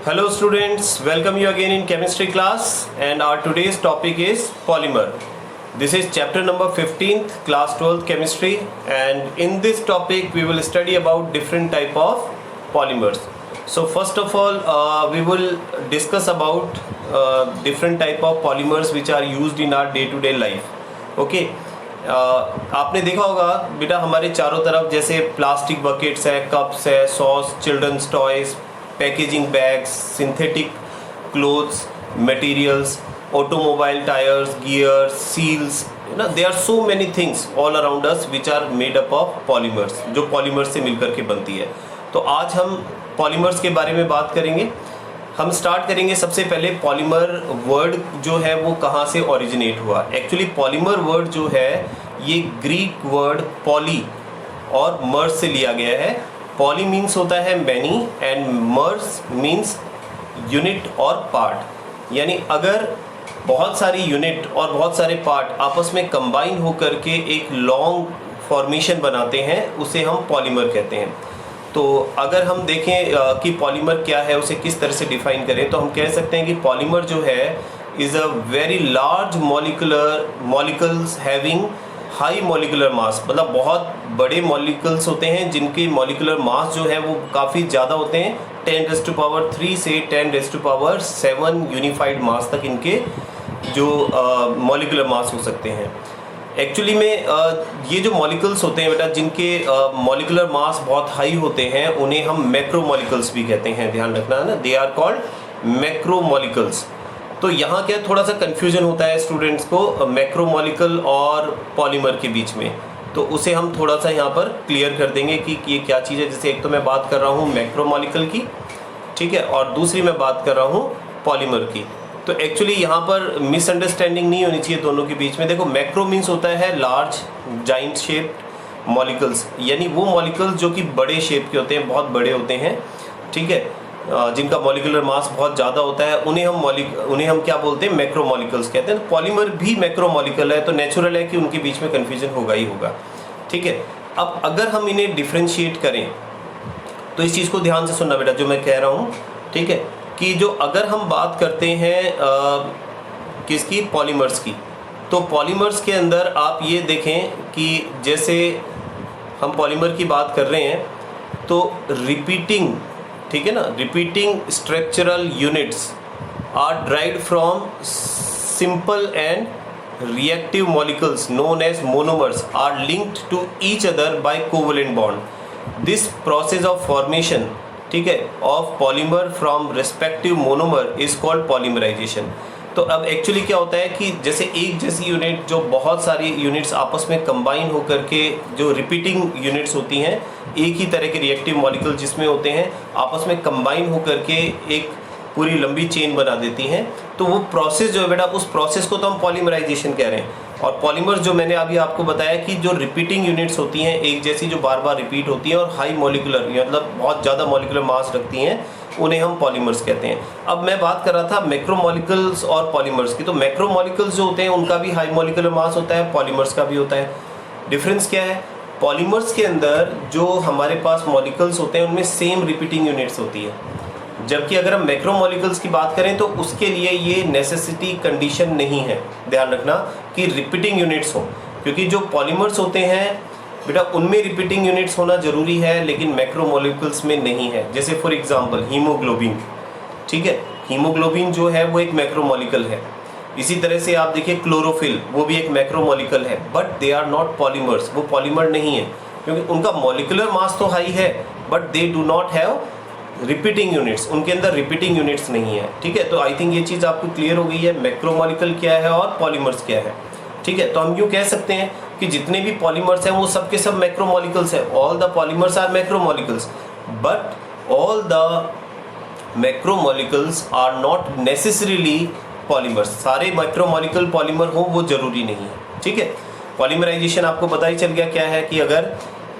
Hello students, welcome you again in chemistry class, and our today's topic is polymer. This is chapter number 15th, class 12th chemistry, and in this topic we will study about different type of polymers. So first of all we will discuss about different type of polymers which are used in our day to day life. Okay. आपने देखा होगा बेटा हमारे चारों तरफ जैसे plastic buckets है, cups है, sauce, children's toys, packaging bags, synthetic clothes materials, automobile tyres, gears, seals, ना there are so many things all around us which are made up of polymers, जो पॉलीमर्स से मिलकर के बनती है. तो आज हम पॉलीमर्स के बारे में बात करेंगे. हम स्टार्ट करेंगे सबसे पहले पॉलीमर वर्ड जो है वो कहाँ से ओरिजिनेट हुआ. एक्चुअली पॉलीमर वर्ड जो है ये ग्रीक वर्ड पॉली और मर्स से लिया गया है. पॉली मीन्स होता है many and MERS means unit और पार्ट. यानी अगर बहुत सारी यूनिट और बहुत सारे पार्ट आपस में कंबाइन होकर के एक लॉन्ग फॉर्मेशन बनाते हैं उसे हम पॉलीमर कहते हैं. तो अगर हम देखें कि पॉलीमर क्या है, उसे किस तरह से डिफाइन करें, तो हम कह सकते हैं कि पॉलीमर जो है is a very large molecules having high molecular mass. मतलब बहुत बड़े मॉलिक्यूल्स होते हैं जिनके मॉलिक्यूलर मास जो है वो काफ़ी ज़्यादा होते हैं. 10⁻³ से 10⁻7 यूनिफाइड मास तक इनके जो मॉलिक्यूलर मास हो सकते हैं. एक्चुअली में ये जो मॉलिक्यूल्स होते हैं बेटा जिनके मॉलिक्यूलर मास बहुत हाई होते हैं उन्हें हम मैक्रोमॉलिक्यूल्स भी कहते हैं. ध्यान रखना है ना, दे आर कॉल्ड मैक्रोमॉलिक्यूल्स. तो यहाँ क्या थोड़ा सा कन्फ्यूजन होता है स्टूडेंट्स को मैक्रोमॉलिक्यूल और पॉलीमर के बीच में, तो उसे हम थोड़ा सा यहाँ पर क्लियर कर देंगे कि ये क्या चीज़ है. जैसे एक तो मैं बात कर रहा हूँ मैक्रोमॉलिक्यूल की, ठीक है, और दूसरी मैं बात कर रहा हूँ पॉलीमर की. तो एक्चुअली यहाँ पर मिसअंडरस्टैंडिंग नहीं होनी चाहिए दोनों के बीच में. देखो मैक्रो मीन्स होता है लार्ज जाइंट शेप्ड मॉलिक्यूल्स, यानी वो मॉलिक्यूल्स जो कि बड़े शेप के होते हैं, बहुत बड़े होते हैं, ठीक है, जिनका मॉलिक्यूलर मास बहुत ज़्यादा होता है, उन्हें हम क्या बोलते हैं, मैक्रो मॉलिक्यूल्स कहते हैं. पॉलीमर भी मैक्रो मॉलिक्यूल है, तो नेचुरल है कि उनके बीच में कन्फ्यूजन होगा ही होगा. ठीक है. अब अगर हम इन्हें डिफ्रेंशिएट करें तो इस चीज़ को ध्यान से सुनना बेटा जो मैं कह रहा हूँ, ठीक है, कि जो अगर हम बात करते हैं किसकी, पॉलीमर्स की, तो पॉलीमर्स के अंदर आप ये देखें कि जैसे हम पॉलीमर की बात कर रहे हैं तो रिपीटिंग, ठीक है ना, repeating structural units are derived from simple and reactive molecules known as monomers are linked to each other by covalent bond. This process of formation, ठीक है, of polymer from respective monomer is called polymerisation. तो अब actually क्या होता है कि जैसे एक जैसी यूनिट जो बहुत सारी यूनिट्स आपस में कंबाइन होकर के जो रिपीटिंग यूनिट्स होती हैं, एक ही तरह के रिएक्टिव मॉलिक्यूल जिसमें होते हैं आपस में कंबाइन होकर के एक पूरी लंबी चेन बना देती हैं. तो वो प्रोसेस जो है बेटा, उस प्रोसेस को तो हम पॉलीमराइजेशन कह रहे हैं. और पॉलीमर्स जो मैंने अभी आपको बताया कि जो रिपीटिंग यूनिट्स होती हैं एक जैसी, जो बार बार रिपीट होती हैं और हाई मॉलिक्यूलर मतलब बहुत ज़्यादा मॉलिक्यूलर मास रखती हैं, उन्हें हम पॉलीमर्स कहते हैं. अब मैं बात कर रहा था मैक्रोमॉलिक्यूल्स और पॉलीमर्स की. तो मैक्रोमॉलिक्यूल्स जो होते हैं उनका भी हाई मॉलिक्यूलर मास होता है, पॉलीमर्स का भी होता है. डिफरेंस क्या है, पॉलीमर्स के अंदर जो हमारे पास मॉलिक्यूल्स होते हैं उनमें सेम रिपीटिंग यूनिट्स होती है, जबकि अगर हम मैक्रोमॉलिक्यूल्स की बात करें तो उसके लिए ये नेसेसिटी कंडीशन नहीं है. ध्यान रखना कि रिपीटिंग यूनिट्स हो, क्योंकि जो पॉलीमर्स होते हैं बेटा उनमें रिपीटिंग यूनिट्स होना जरूरी है लेकिन मैक्रोमॉलिक्यूल्स में नहीं है. जैसे फॉर एग्जांपल हीमोग्लोबिन, ठीक है, हीमोग्लोबिन जो है वो एक मैक्रोमॉलिक्यूल है. इसी तरह से आप देखिए क्लोरोफिल, वो भी एक मैक्रोमॉलिक्यूल है, but they are not polymers. वो पॉलीमर नहीं है क्योंकि उनका मॉलिक्यूलर मास तो हाई है but they do not have repeating units, उनके अंदर रिपीटिंग यूनिट्स नहीं है. ठीक है, तो आई थिंक ये चीज़ आपको क्लियर हो गई है मैक्रोमॉलिक्यूल क्या है और पॉलीमर्स क्या है. ठीक है, तो हम यूँ कह सकते हैं कि जितने भी पॉलीमर्स हैं वो सब के सब मैक्रोमॉलिक्यूल्स हैं. All the polymers are macromolecules but all the macromolecules are not necessarily polymers. सारे मैक्रोमॉलिक्यूल पॉलीमर हो वो जरूरी नहीं है. ठीक है, पॉलीमराइजेशन आपको पता ही चल गया क्या है कि अगर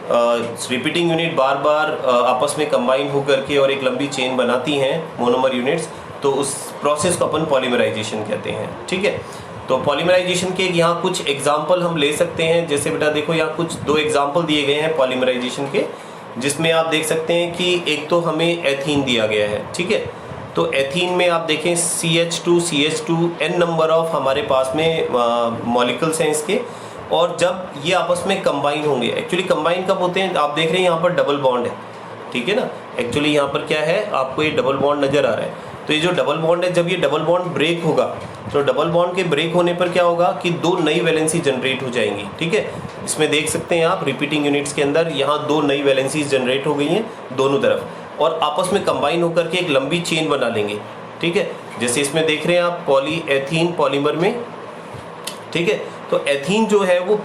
रिपीटिंग यूनिट बार बार आपस में कंबाइन होकर के और एक लंबी चेन बनाती हैं मोनोमर यूनिट्स, तो उस प्रोसेस को अपन पॉलीमराइजेशन कहते हैं. ठीक है, तो पॉलीमराइजेशन के यहाँ कुछ एग्जाम्पल हम ले सकते हैं. जैसे बेटा देखो यहाँ कुछ 2 एग्जाम्पल दिए गए हैं पॉलीमराइजेशन के, जिसमें आप देख सकते हैं कि एक तो हमें एथीन दिया गया है, ठीक है, तो एथीन में आप देखें CH2 n नंबर ऑफ हमारे पास में मॉलिक्यूल्स हैं इसके, और जब ये आपस में कंबाइन होंगे, एक्चुअली कंबाइन कब होते हैं, आप देख रहे हैं यहाँ पर डबल बॉन्ड है, ठीक है ना। एक्चुअली यहाँ पर क्या है, आपको ये डबल बॉन्ड नज़र आ रहा है। तो ये जो डबल बॉन्ड है, जब ये डबल बॉन्ड ब्रेक होगा तो डबल बॉन्ड के ब्रेक होने पर क्या होगा कि दो नई वैलेंसी जनरेट हो जाएंगी, ठीक है। इसमें देख सकते हैं आप रिपीटिंग यूनिट्स के अंदर यहाँ दो नई वैलेंसीज जनरेट हो गई हैं दोनों तरफ, और आपस में कंबाइन होकर के एक लंबी चेन बना लेंगे, ठीक है। जैसे इसमें देख रहे हैं आप पॉलीएथीन पॉलीमर में, ठीक है। तो एथीन जो है वो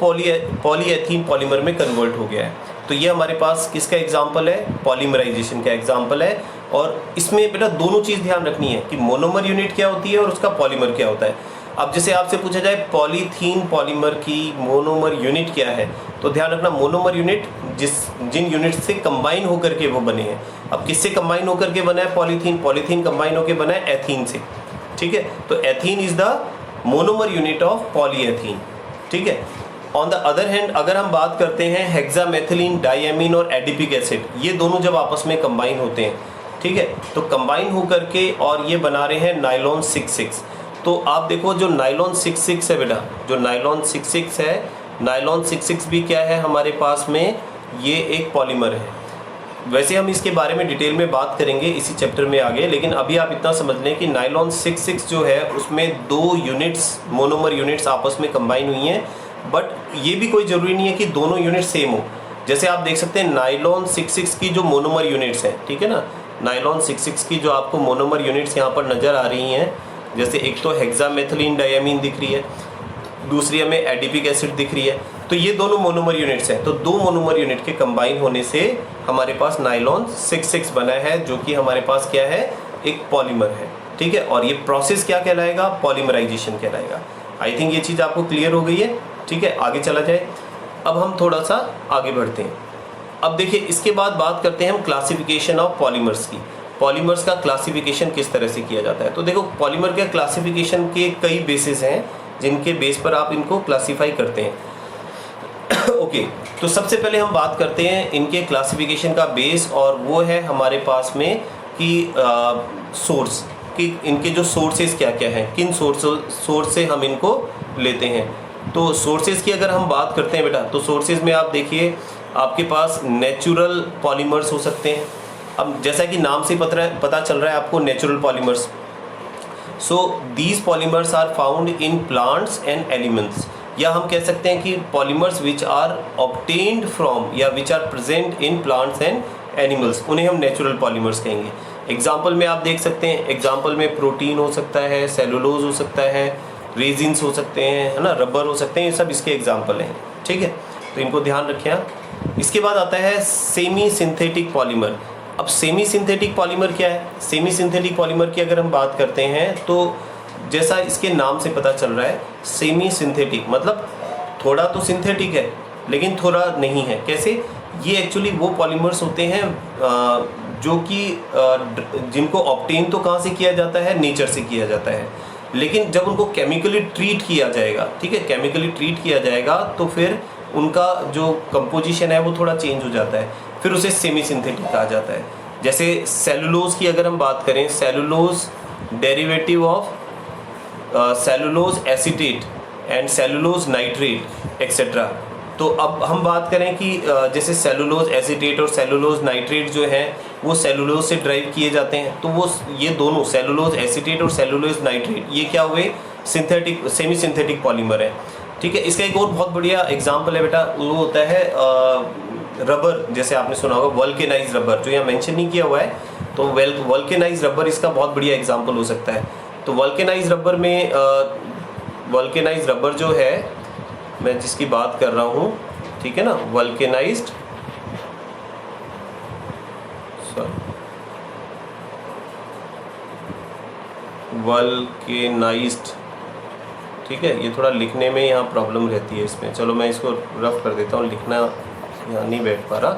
पॉलीएथीन पॉलीमर में कन्वर्ट हो गया है। तो ये हमारे पास किसका एग्जाम्पल है, पॉलीमराइजेशन का एग्जाम्पल है। और इसमें बेटा दोनों चीज़ ध्यान रखनी है कि मोनोमर यूनिट क्या होती है और उसका पॉलीमर क्या होता है। अब जैसे आपसे पूछा जाए पॉलीथीन पॉलीमर की मोनोमर यूनिट क्या है, तो ध्यान रखना मोनोमर यूनिट जिन यूनिट से कंबाइन होकर के वो बने हैं। अब किससे कंबाइन होकर के बना है पॉलीथीन कंबाइन होकर बना है एथीन से, ठीक है। तो ethene is the monomer unit of polyethene, ठीक है। ऑन द अदर हैंड अगर हम बात करते हैं हेक्सामेथिलीन डायमीन और एडिपिक एसिड, ये दोनों जब आपस में कंबाइन होते हैं, ठीक है, तो कंबाइन होकर के और ये बना रहे हैं नाइलॉन 66। तो आप देखो जो नाइलॉन 66 है बेटा, जो नाइलॉन 66 है, नाइलॉन 66 भी क्या है हमारे पास में, ये एक पॉलीमर है। वैसे हम इसके बारे में डिटेल में बात करेंगे इसी चैप्टर में आगे, लेकिन अभी आप इतना समझ लें कि नाइलॉन 66 जो है उसमें दो यूनिट्स मोनोमर यूनिट्स आपस में कंबाइन हुई हैं, बट ये भी कोई ज़रूरी नहीं है कि दोनों यूनिट सेम हो। जैसे आप देख सकते हैं नाइलॉन 66 की जो मोनोमर यूनिट्स हैं, ठीक है ना, नाइलॉन 66 की जो आपको मोनोमर यूनिट्स यहाँ पर नज़र आ रही हैं, जैसे एक तो हेक्सामेथिलीन डायमीन दिख रही है, दूसरी हमें एडिपिक एसिड दिख रही है, तो ये दोनों मोनोमर यूनिट्स हैं। तो दो मोनोमर यूनिट के कंबाइन होने से हमारे पास नाइलॉन 66 बना है, जो कि हमारे पास क्या है, एक पॉलीमर है, ठीक है। और ये प्रोसेस क्या कहलाएगा, पॉलीमराइजेशन कहलाएगा। आई थिंक ये चीज़ आपको क्लियर हो गई है, ठीक है। आगे चला जाए, अब हम थोड़ा सा आगे बढ़ते हैं। अब देखिए इसके बाद बात करते हैं हम क्लासिफिकेशन ऑफ पॉलीमर्स की। पॉलीमर्स का क्लासिफिकेशन किस तरह से किया जाता है। तो देखो पॉलीमर के क्लासिफिकेशन के कई बेसिस हैं जिनके बेस पर आप इनको क्लासीफाई करते हैं। ओके, तो सबसे पहले हम बात करते हैं इनके क्लासिफिकेशन का बेस, और वो है हमारे पास में कि सोर्स, कि इनके जो सोर्सेज क्या क्या हैं, किन सोर्स से हम इनको लेते हैं। तो सोर्सेज की अगर हम बात करते हैं बेटा, तो सोर्सेज में आप देखिए आपके पास नेचुरल पॉलीमर्स हो सकते हैं। अब जैसा कि नाम से पता चल रहा है आपको, natural polymers. So these polymers are found in plants and elements, या हम कह सकते हैं कि polymers which are obtained from या which are present in plants and animals, उन्हें हम नेचुरल पॉलीमर्स कहेंगे। एग्जाम्पल में आप देख सकते हैं, एग्जाम्पल में प्रोटीन हो सकता है, सेलुलोज हो सकता है, रेजिन्स हो सकते हैं, है ना, रबर हो सकते हैं, ये सब इसके एग्जाम्पल हैं, ठीक है। तो इनको ध्यान रखें आप। इसके बाद आता है सेमी सिंथेटिक पॉलीमर। अब सेमी सिंथेटिक पॉलीमर क्या है, सेमी सिंथेटिक पॉलीमर की अगर हम बात करते हैं तो जैसा इसके नाम से पता चल रहा है, सेमी सिंथेटिक मतलब थोड़ा तो सिंथेटिक है लेकिन थोड़ा नहीं है। कैसे, ये एक्चुअली वो पॉलीमर्स होते हैं जो कि जिनको ऑब्टेन तो कहाँ से किया जाता है, नेचर से किया जाता है, लेकिन जब उनको केमिकली ट्रीट किया जाएगा, ठीक है, केमिकली ट्रीट किया जाएगा तो फिर उनका जो कंपोजिशन है वो थोड़ा चेंज हो जाता है, फिर उसे सेमी सिंथेटिक कहा जाता है। जैसे सेलुलोज की अगर हम बात करें, cellulose derivative of cellulose acetate and cellulose nitrate etcetera. तो अब हम बात करें कि जैसे सेलुलोज एसीटेट और सेलुलोज नाइट्रेट जो है वो सेलुलोज से ड्राइव किए जाते हैं, तो वो ये दोनों सेलुलोज एसीटेट और सेलुलोज नाइट्रेट ये क्या हुए, सिंथेटिक सेमी सिंथेटिक पॉलीमर है, ठीक है। इसका एक और बहुत बढ़िया एग्जाम्पल है बेटा, वो होता है रबर। जैसे आपने सुना होगा वल्केनाइज रबर, जो यहाँ मेंशन नहीं किया हुआ है, तो वल्केनाइज रबर इसका बहुत बढ़िया एग्जाम्पल हो सकता है। तो वल्केनाइज रबर में वल्केनाइज रबर जो है, मैं जिसकी बात कर रहा हूँ, ठीक है ना, वल्केनाइज्ड ठीक है, ये थोड़ा लिखने में यहाँ प्रॉब्लम रहती है इसमें, चलो मैं इसको रफ कर देता हूँ, लिखना यहाँ नहीं बैठ पा रहा,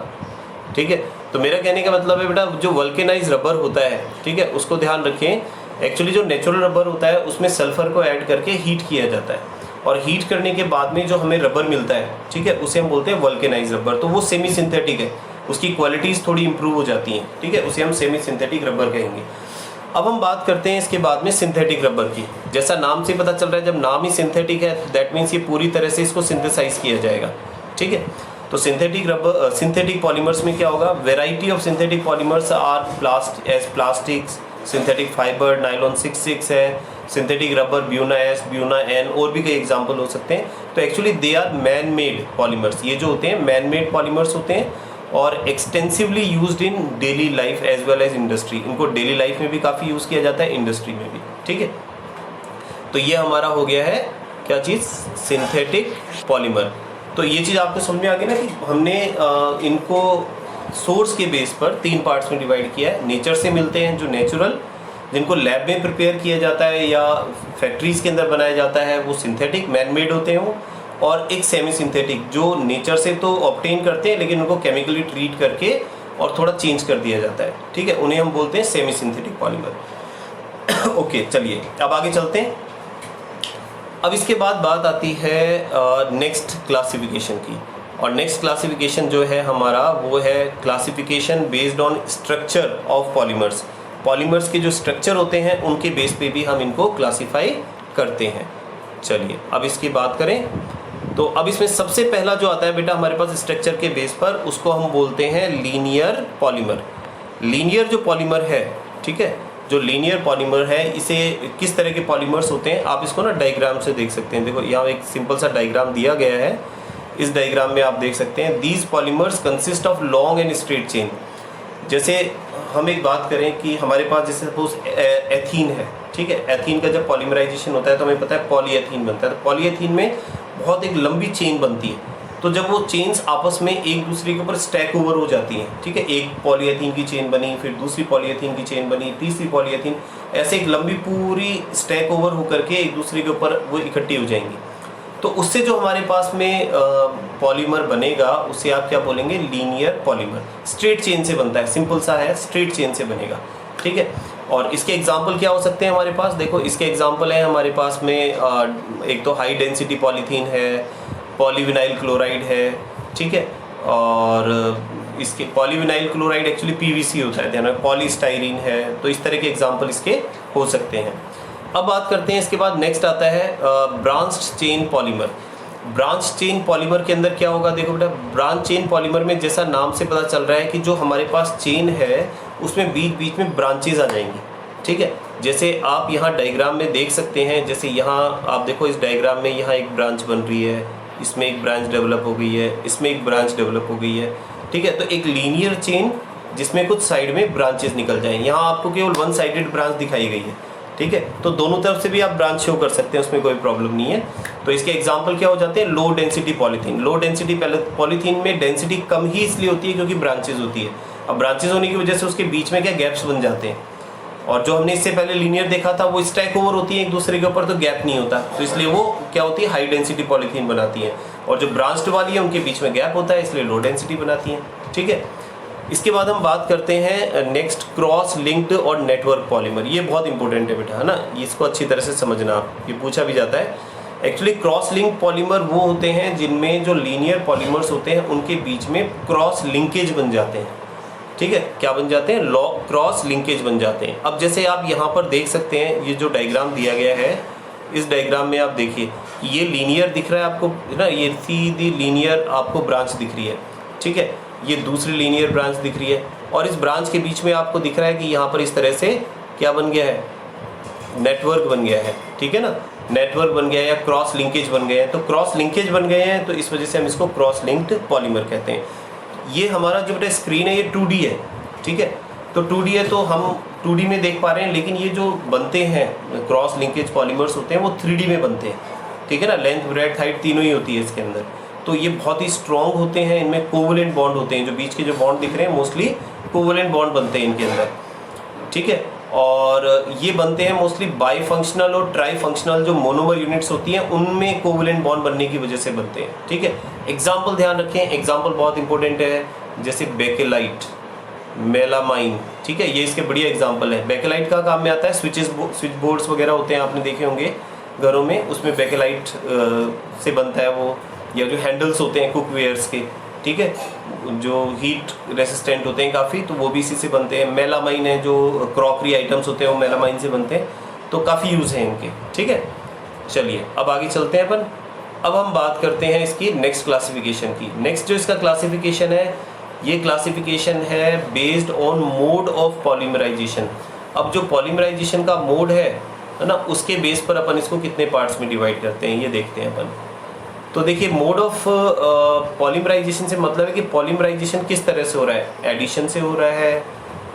ठीक है। तो मेरा कहने का मतलब है बेटा, जो वल्केनाइज रबर होता है, ठीक है, उसको ध्यान रखें। एक्चुअली जो नेचुरल रबर होता है उसमें सल्फर को ऐड करके हीट किया जाता है, और हीट करने के बाद में जो हमें रबर मिलता है, ठीक है, उसे हम बोलते हैं वल्केनाइज रबर। तो वो सेमी सिंथेटिक है, उसकी क्वालिटीज़ थोड़ी इंप्रूव हो जाती हैं, ठीक है, उसे हम सेमी सिंथेटिक रबर कहेंगे। अब हम बात करते हैं इसके बाद में सिंथेटिक रबर की। जैसा नाम से पता चल रहा है, जब नाम ही सिंथेटिक है दैट मीन्स ये पूरी तरह से इसको सिंथेसाइज किया जाएगा, ठीक है। तो सिंथेटिक पॉलीमर्स में क्या होगा, variety of synthetic polymers are plastics, synthetic fibre, nylon 6 है, synthetic rubber, Buna S, Buna N, और भी कई एग्जाम्पल हो सकते हैं। तो actually they are man made polymers, ये जो होते हैं मैन मेड पॉलीमर्स होते हैं और extensively used in daily life as well as industry. इनको डेली लाइफ में भी काफ़ी यूज़ किया जाता है, इंडस्ट्री में भी, ठीक है। तो ये हमारा हो गया है क्या चीज़, सिंथेटिक पॉलीमर। तो ये चीज़ आपको समझ में आ गई ना कि हमने इनको सोर्स के बेस पर 3 पार्ट्स में डिवाइड किया है। नेचर से मिलते हैं जो नेचुरल, जिनको लैब में प्रिपेयर किया जाता है या फैक्ट्रीज़ के अंदर बनाया जाता है, वो सिंथेटिक मैन मेड होते हैं वो, और एक सेमी सिंथेटिक जो नेचर से तो ऑब्टेन करते हैं लेकिन उनको केमिकली ट्रीट करके और थोड़ा चेंज कर दिया जाता है, ठीक है, उन्हें हम बोलते हैं सेमी सिंथेटिक पॉलीमर। ओके, चलिए अब आगे चलते हैं। अब इसके बाद बात आती है नेक्स्ट क्लासिफिकेशन की, और नेक्स्ट क्लासिफिकेशन जो है हमारा वो है classification based on structure of polymers. Polymers के जो स्ट्रक्चर होते हैं उनके बेस पे भी हम इनको क्लासीफाई करते हैं। चलिए अब इसकी बात करें तो अब इसमें सबसे पहला जो आता है बेटा हमारे पास स्ट्रक्चर के बेस पर, उसको हम बोलते हैं लीनियर पॉलीमर। लीनियर जो पॉलीमर है, ठीक है, जो लीनियर पॉलीमर है, इसे किस तरह के पॉलीमर्स होते हैं आप इसको ना डायग्राम से देख सकते हैं। देखो यहाँ एक सिंपल सा डायग्राम दिया गया है, इस डायग्राम में आप देख सकते हैं these polymers consist of long and straight chain. जैसे हम एक बात करें कि हमारे पास जैसे सपोज एथीन है, ठीक है, एथीन का जब पॉलीमराइजेशन होता है तो हमें पता है पॉलीएथीन बनता है। तो पॉलीएथीन में बहुत एक लंबी चेन बनती है, तो जब वो चेन्स आपस में एक दूसरे के ऊपर स्टैक ओवर हो जाती हैं, ठीक है, एक पॉलीएथीन की चेन बनी, फिर दूसरी पॉलीएथीन की चेन बनी, तीसरी पॉलीएथीन, ऐसे एक लंबी पूरी स्टैक ओवर होकर के एक दूसरे के ऊपर वो इकट्ठी हो जाएंगी। तो उससे जो हमारे पास में पॉलीमर बनेगा उसे आप क्या बोलेंगे, लीनियर पॉलीमर। स्ट्रेट चेन से बनता है, सिंपल सा है, स्ट्रेट चेन से बनेगा, ठीक है। और इसके एग्जाम्पल क्या हो सकते हैं हमारे पास, देखो इसके एग्जाम्पल है हमारे पास में एक तो हाई डेंसिटी पॉलीथीन है, पॉलीविनाइल क्लोराइड है, ठीक है, और इसके पॉलीविनाइल क्लोराइड एक्चुअली PVC होता है, ध्यान रखना, पॉलीस्टाइरीन है। तो इस तरह के एग्जाम्पल इसके हो सकते हैं। अब बात करते हैं इसके बाद नेक्स्ट आता है branched chain polymer. Branch chain polymer के अंदर क्या होगा, देखो बेटा, ब्रांच चेन पॉलीमर में जैसा नाम से पता चल रहा है कि जो हमारे पास चेन है उसमें बीच बीच में ब्रांचेज आ जाएंगी, ठीक है। जैसे आप यहाँ डायग्राम में देख सकते हैं, जैसे यहाँ आप देखो इस डायग्राम में यहाँ एक ब्रांच बन रही है, इसमें एक ब्रांच डेवलप हो गई है, इसमें एक ब्रांच डेवलप हो गई है, ठीक है। तो एक लीनियर चेन जिसमें कुछ साइड में ब्रांचेस निकल जाएं। यहाँ आपको केवल वन साइडेड ब्रांच दिखाई गई है, ठीक है, तो दोनों तरफ से भी आप ब्रांच शो कर सकते हैं, उसमें कोई प्रॉब्लम नहीं है। तो इसके एग्जांपल क्या हो जाते हैं, low density polythene. Low density polythene में डेंसिटी कम ही इसलिए होती है क्योंकि ब्रांचेज होती है। अब ब्रांचेज होने की वजह से उसके बीच में क्या गैप्स बन जाते हैं, और जो हमने इससे पहले लीनियर देखा था वो स्टैक ओवर होती है एक दूसरे के ऊपर, तो गैप नहीं होता, तो इसलिए वो क्या होती है, हाई डेंसिटी पॉलीथीन बनाती है। और जो ब्रांच्ड वाली है उनके बीच में गैप होता है, इसलिए लो डेंसिटी बनाती है, ठीक है। इसके बाद हम बात करते हैं नेक्स्ट क्रॉस लिंक्ड और नेटवर्क पॉलीमर। ये बहुत इंपॉर्टेंट है बेटा, है ना, इसको अच्छी तरह से समझना आप, ये पूछा भी जाता है। एक्चुअली क्रॉस लिंक पॉलीमर वो होते हैं जिनमें जो लीनियर पॉलीमर्स होते हैं उनके बीच में क्रॉस लिंकेज बन जाते हैं, ठीक है, क्या बन जाते हैं, क्रॉस लिंकेज बन जाते हैं। अब जैसे आप यहाँ पर देख सकते हैं, ये जो डायग्राम दिया गया है, इस डायग्राम में आप देखिए ये लीनियर दिख रहा है आपको, है ना, ये सीधी लीनियर आपको ब्रांच दिख रही है, ठीक है, ये दूसरी लीनियर ब्रांच दिख रही है, और इस ब्रांच के बीच में आपको दिख रहा है कि यहाँ पर इस तरह से क्या बन गया है, नेटवर्क बन गया है, ठीक है ना, नेटवर्क बन गया है या क्रॉस लिंकेज बन गए हैं। तो क्रॉस लिंकेज बन गए हैं तो इस वजह से हम इसको क्रॉस लिंक्ड पॉलीमर कहते हैं। ये हमारा जो बेटा स्क्रीन है ये 2D है, ठीक है, तो 2D है तो हम 2D में देख पा रहे हैं, लेकिन ये जो बनते हैं क्रॉस लिंकेज पॉलीमर्स होते हैं वो 3D में बनते हैं, ठीक है ना, लेंथ ब्रेड्थ हाइट तीनों ही होती है इसके अंदर। तो ये बहुत ही स्ट्रॉन्ग होते हैं, इनमें कोवलेंट बॉन्ड होते हैं, जो बीच के जो बॉन्ड दिख रहे हैं मोस्टली कोवलेंट बॉन्ड बनते हैं इनके अंदर, ठीक है। और ये बनते हैं मोस्टली बाई फंक्शनल और ट्राई फंक्शनल जो मोनोमर यूनिट्स होती हैं उनमें कोवलेंट बॉन्ड बनने की वजह से बनते हैं, ठीक है। एग्जाम्पल ध्यान रखें, एग्जाम्पल बहुत इंपॉर्टेंट है, जैसे बेकेलाइट, मेलामाइन, ठीक है, ये इसके बढ़िया एग्जाम्पल है। बेकेलाइट का काम में आता है स्विच बोर्ड्स वगैरह होते हैं, आपने देखे होंगे घरों में, उसमें बेकेलाइट से बनता है वो, या जो हैंडल्स होते हैं कुकवेयर्स के, ठीक है, जो हीट रेसिस्टेंट होते हैं काफ़ी, तो वो भी इसी से बनते हैं। मेलामाइन है, जो क्रॉकरी आइटम्स होते हैं वो मेलामाइन से बनते हैं, तो काफ़ी यूज़ हैं इनके। ठीक है, चलिए अब आगे चलते हैं अपन। अब हम बात करते हैं इसकी नेक्स्ट क्लासिफिकेशन की। नेक्स्ट जो इसका क्लासिफिकेशन है, ये क्लासिफिकेशन है based on mode of polymerisation. अब जो पॉलीमराइजेशन का मोड है ना, उसके बेस पर अपन इसको कितने पार्ट्स में डिवाइड करते हैं ये देखते हैं अपन। तो देखिए, मोड ऑफ पॉलीमराइजेशन से मतलब है कि पॉलीमराइजेशन किस तरह से हो रहा है, एडिशन से हो रहा है,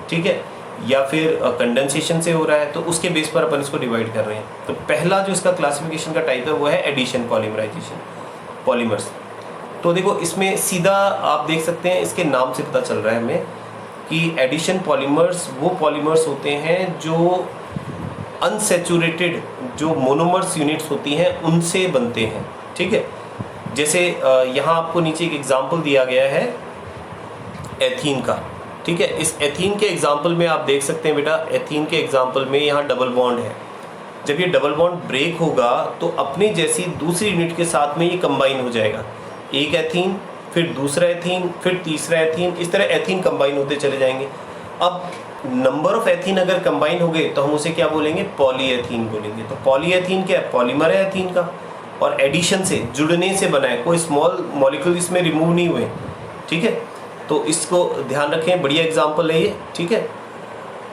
ठीक है, या फिर कंडेंसेशन से हो रहा है, तो उसके बेस पर अपन इसको डिवाइड कर रहे हैं। तो पहला जो इसका क्लासिफिकेशन का टाइप है वो है एडिशन पॉलीमराइजेशन, पॉलीमर्स। तो देखो, इसमें सीधा आप देख सकते हैं, इसके नाम से पता चल रहा है हमें कि एडिशन पॉलीमर्स वो पॉलीमर्स होते हैं जो अनसैचुरेटेड जो मोनोमर्स यूनिट्स होती हैं उनसे बनते हैं। ठीक है, जैसे यहाँ आपको नीचे एक एग्जांपल दिया गया है एथीन का। ठीक है, इस एथीन के एग्जांपल में आप देख सकते हैं बेटा, एथीन के एग्जांपल में यहाँ डबल बॉन्ड है। जब ये डबल बॉन्ड ब्रेक होगा तो अपनी जैसी दूसरी यूनिट के साथ में ये कंबाइन हो जाएगा। एक एथीन, फिर दूसरा एथीन, फिर तीसरा एथीन, इस तरह एथीन कंबाइन होते चले जाएंगे। अब नंबर ऑफ एथीन अगर कंबाइन हो गए तो हम उसे क्या बोलेंगे, पॉलीएथीन बोलेंगे। तो पॉलीएथीन क्या है, पॉलीमर है एथीन का, और एडिशन से, जुड़ने से बना है, कोई स्मॉल मॉलिक्यूल इसमें रिमूव नहीं हुए। ठीक है, तो इसको ध्यान रखें, बढ़िया एग्जांपल है ये। ठीक है,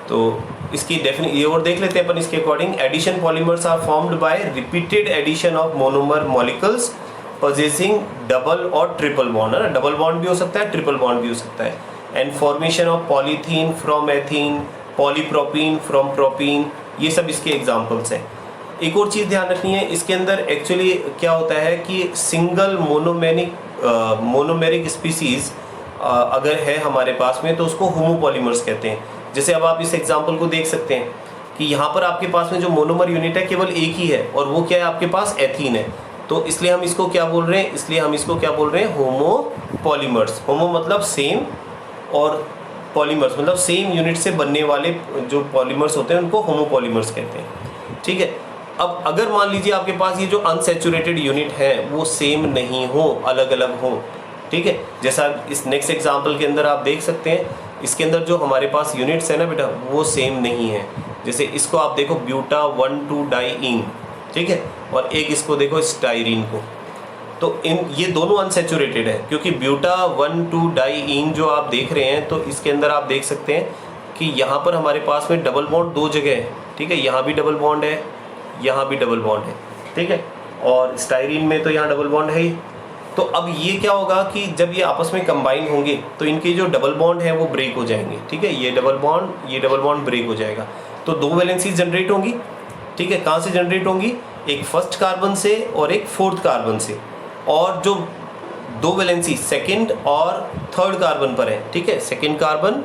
तो इसकी डेफिनेशन ये और देख लेते हैं अपन इसके according. Addition polymers are formed by repeated addition of monomer molecules possessing double और ट्रिपल बॉन्ड, है ना, डबल बॉन्ड भी हो सकता है, ट्रिपल बॉन्ड भी हो सकता है। And formation of polythene from ethene, polypropene from propene, ये सब इसके एग्जांपल्स हैं। एक और चीज़ ध्यान रखनी है, इसके अंदर एक्चुअली क्या होता है कि सिंगल मोनोमेरिक स्पीसीज अगर है हमारे पास में तो उसको होमोपॉलीमर्स कहते हैं। जैसे अब आप इस एग्जांपल को देख सकते हैं कि यहाँ पर आपके पास में जो मोनोमर यूनिट है केवल एक ही है, और वो क्या है, आपके पास एथीन है। तो इसलिए हम इसको क्या बोल रहे हैं, इसलिए हम इसको क्या बोल रहे हैं, होमोपॉलीमर्स। होमो मतलब सेम, और पॉलीमर्स मतलब सेम यूनिट से बनने वाले जो पॉलीमर्स होते हैं उनको होमोपॉलीमर्स कहते हैं। ठीक है, अब अगर मान लीजिए आपके पास ये जो अनसैचुरेटेड यूनिट है वो सेम नहीं हो, अलग अलग हो। ठीक है, जैसा इस नेक्स्ट एग्जांपल के अंदर आप देख सकते हैं, इसके अंदर जो हमारे पास यूनिट्स है ना बेटा, वो सेम नहीं है। जैसे इसको आप देखो, ब्यूटा 1,2-डाइईन, ठीक है, और एक इसको देखो स्टाइरीन को, तो ये दोनों अनसैचुरेटेड है, क्योंकि ब्यूटा 1,2-डाइईन जो आप देख रहे हैं, तो इसके अंदर आप देख सकते हैं कि यहाँ पर हमारे पास में डबल बॉन्ड दो जगह है। ठीक है, यहाँ भी डबल बॉन्ड है, यहाँ भी डबल बॉन्ड है। ठीक है, और स्टाइरीन में तो यहाँ डबल बॉन्ड है ही। तो अब ये क्या होगा कि जब ये आपस में कंबाइन होंगे तो इनके जो डबल बॉन्ड है वो ब्रेक हो जाएंगे। ठीक है, ये डबल बॉन्ड ब्रेक हो जाएगा, तो दो वैलेंसीज जनरेट होंगी। ठीक है, कहाँ से जनरेट होंगी, एक फर्स्ट कार्बन से और एक फोर्थ कार्बन से, और जो दो वैलेंसी सेकंड और थर्ड कार्बन पर है। ठीक है, second carbon